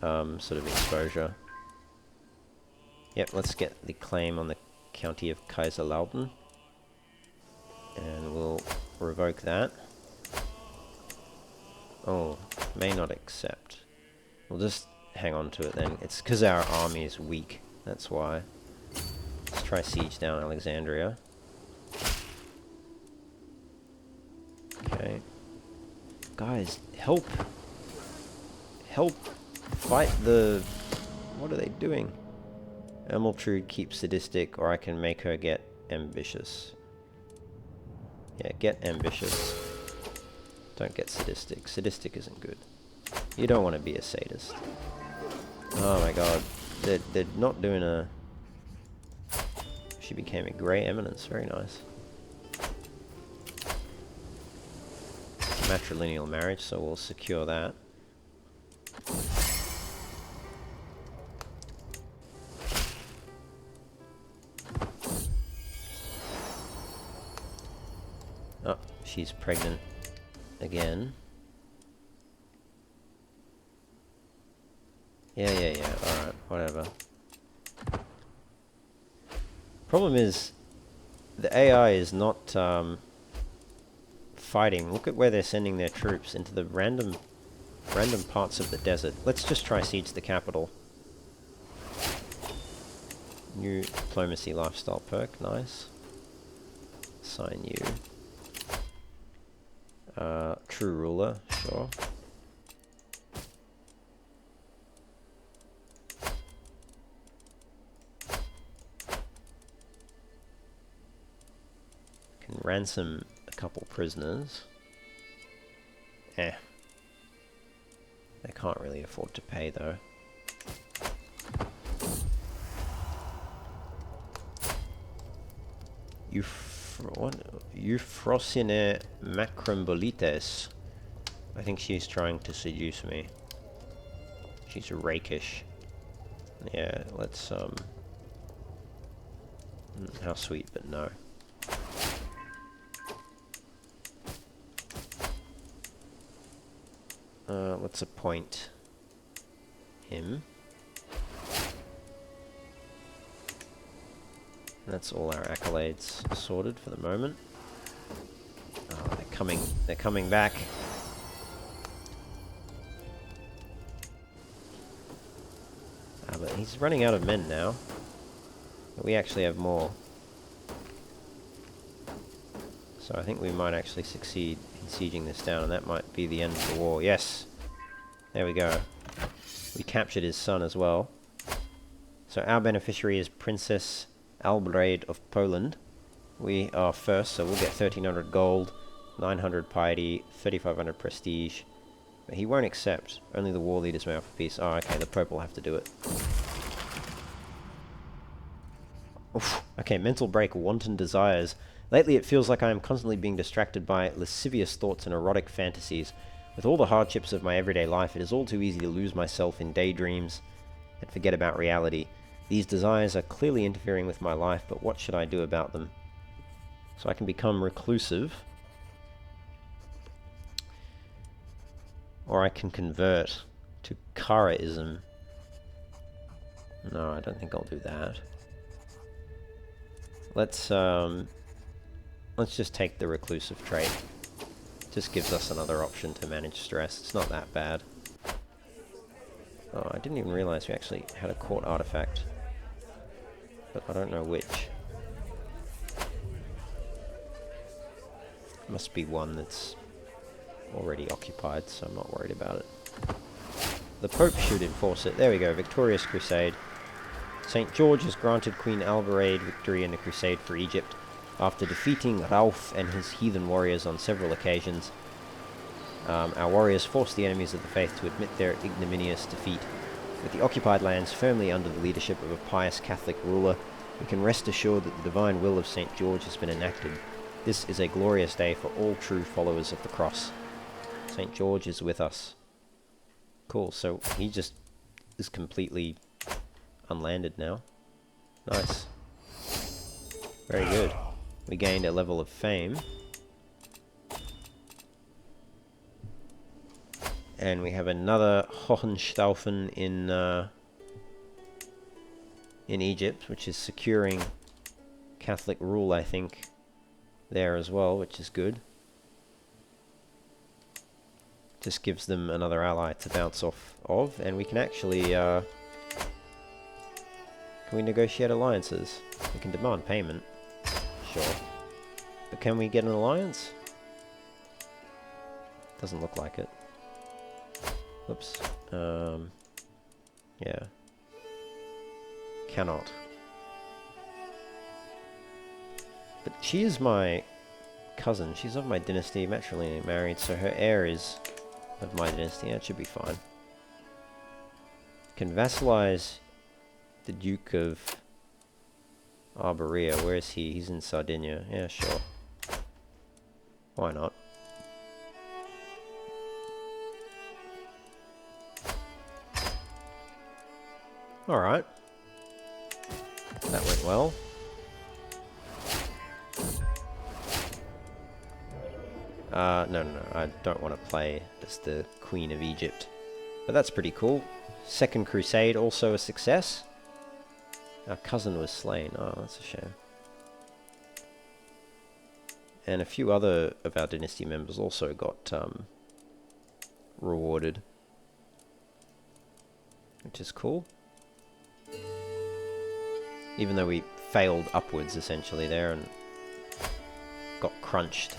sort of exposure. Yep, let's get the claim on the county of Kaiserlautern. And we'll revoke that. Oh, may not accept. We'll just hang on to it then. It's because our army is weak. That's why. Let's try siege down Alexandria. Okay. Guys, help! Help! Fight the... What are they doing? Ermeltrude keeps sadistic, or I can make her get ambitious. Yeah, get ambitious. Don't get sadistic. Sadistic isn't good. You don't want to be a sadist. Oh my god. They're not doing a... She became a grey eminence. Very nice. Matrilineal marriage, so we'll secure that. Oh, she's pregnant again. Yeah, alright, whatever. Problem is, the AI is not fighting. Look at where they're sending their troops, into the random parts of the desert. Let's just try siege the capital. New diplomacy lifestyle perk, nice. Assign you. True ruler, sure. Can ransom a couple prisoners. They can't really afford to pay though. Euphrosyne Macrombolites. I think she's trying to seduce me. She's rakish. Yeah, let's how sweet, but no. Let's appoint him. That's all our accolades sorted for the moment. Oh, they're coming back. But he's running out of men now. But we actually have more. So I think we might actually succeed in sieging this down, and that might be the end of the war. Yes! There we go. We captured his son as well. So our beneficiary is Princess Albrade of Poland. We are first, so we'll get 1300 gold, 900 piety, 3500 prestige. But he won't accept. Only the war leaders may offer peace. Oh, okay, the Pope will have to do it. Oof. Okay, mental break, wanton desires. Lately it feels like I am constantly being distracted by lascivious thoughts and erotic fantasies. With all the hardships of my everyday life, it is all too easy to lose myself in daydreams and forget about reality. These desires are clearly interfering with my life, but what should I do about them? So I can become reclusive. Or I can convert to Karaism. No, I don't think I'll do that. Let's just take the reclusive trait. Just gives us another option to manage stress. It's not that bad. Oh, I didn't even realize we actually had a court artifact. But I don't know which. Must be one that's already occupied, so I'm not worried about it. The Pope should enforce it. There we go, victorious crusade. St. George has granted Queen Albarade victory in the crusade for Egypt. After defeating Rauf and his heathen warriors on several occasions, our warriors forced the enemies of the faith to admit their ignominious defeat. With the occupied lands firmly under the leadership of a pious Catholic ruler, we can rest assured that the divine will of St. George has been enacted. This is a glorious day for all true followers of the cross. St. George is with us. Cool, so he just is completely unlanded now. Nice. Very good. We gained a level of fame. And we have another Hohenstaufen in Egypt, which is securing Catholic rule, I think. there as well, which is good. Just gives them another ally to bounce off of, and we can actually, can we negotiate alliances? We can demand payment, sure. But can we get an alliance? Doesn't look like it. Oops. Yeah. Cannot. But she is my cousin. She's of my dynasty, matrilineally married, so her heir is of my dynasty. That should be fine. Can vassalize the Duke of Barbarossa. Where is he? He's in Sardinia. Yeah, sure. Why not? Alright. That went well. No, I don't want to play as the Queen of Egypt. But that's pretty cool. Second Crusade, also a success. Our cousin was slain. Oh, that's a shame. And a few other of our dynasty members also got rewarded. Which is cool. Even though we failed upwards, essentially, there, and got crunched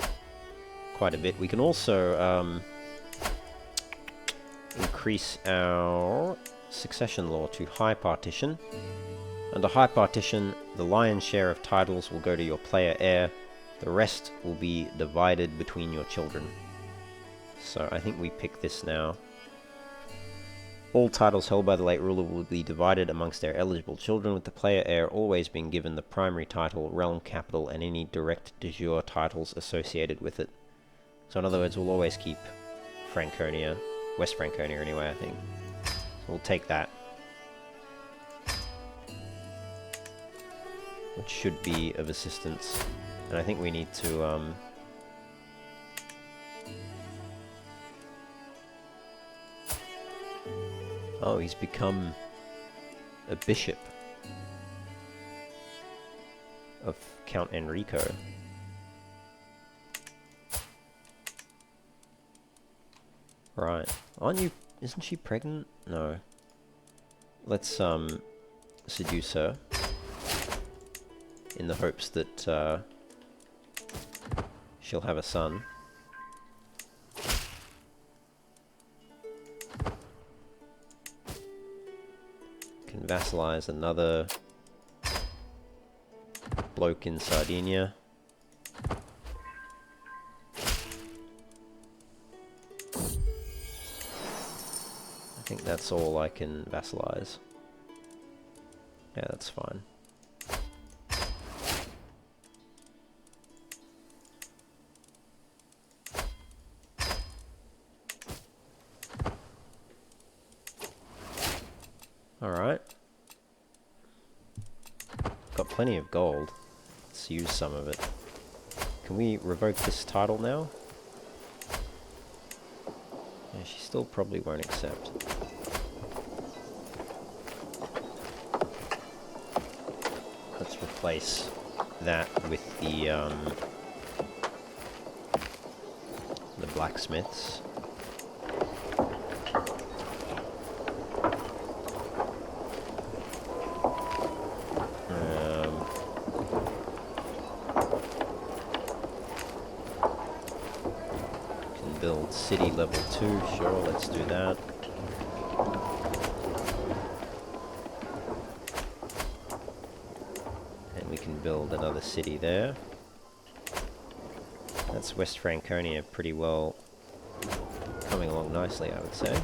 quite a bit. We can also increase our succession law to high partition. Under high partition, the lion's share of titles will go to your player heir. The rest will be divided between your children. So I think we pick this now. All titles held by the late ruler will be divided amongst their eligible children, with the player heir always being given the primary title, realm capital, and any direct de jure titles associated with it. So in other words, we'll always keep Franconia, West Franconia anyway, I think. So we'll take that. Which should be of assistance. And I think we need to, oh, he's become a bishop of Count Enrico. Right. Aren't you... Isn't she pregnant? No. Let's, seduce her. In the hopes that, she'll have a son. Can vassalize another bloke in Sardinia. I think that's all I can vassalize. Yeah, that's fine. Alright. Got plenty of gold. Let's use some of it. Can we revoke this title now? Yeah, she still probably won't accept. Let's replace that with the blacksmiths. Build city level 2, sure, let's do that. And we can build another city there. That's West Franconia pretty well coming along nicely, I would say.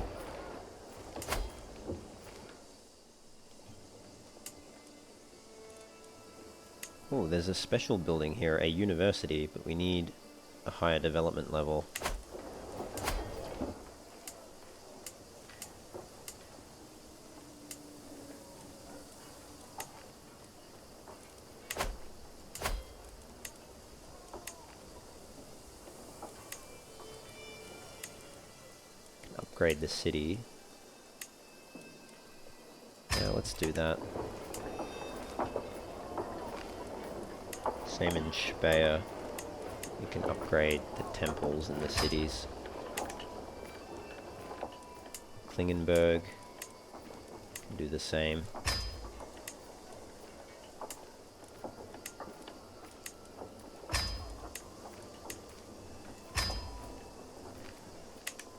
Oh, there's a special building here, a university, but we need a higher development level. Upgrade the city. Yeah, let's do that. Same in Speyer. You can upgrade the temples in the cities. Klingenberg can do the same.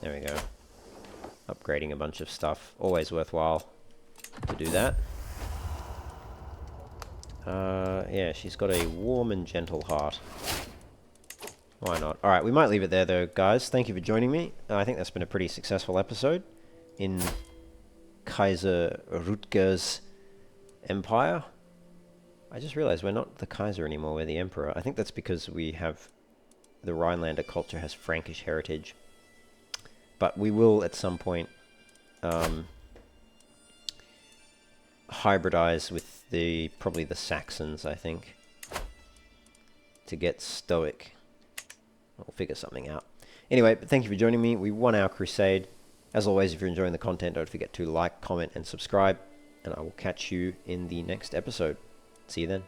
There we go. Upgrading a bunch of stuff. Always worthwhile to do that. Yeah, she's got a warm and gentle heart. Why not? Alright, we might leave it there though, guys. Thank you for joining me. I think that's been a pretty successful episode in Kaiser Rutger's empire. I just realized we're not the Kaiser anymore, we're the Emperor. I think that's because we have... the Rhinelander culture has Frankish heritage. But we will, at some point, hybridize with probably the Saxons, I think, to get stoic. We'll figure something out. Anyway, thank you for joining me. We won our crusade. As always, if you're enjoying the content, don't forget to like, comment, and subscribe. And I will catch you in the next episode. See you then.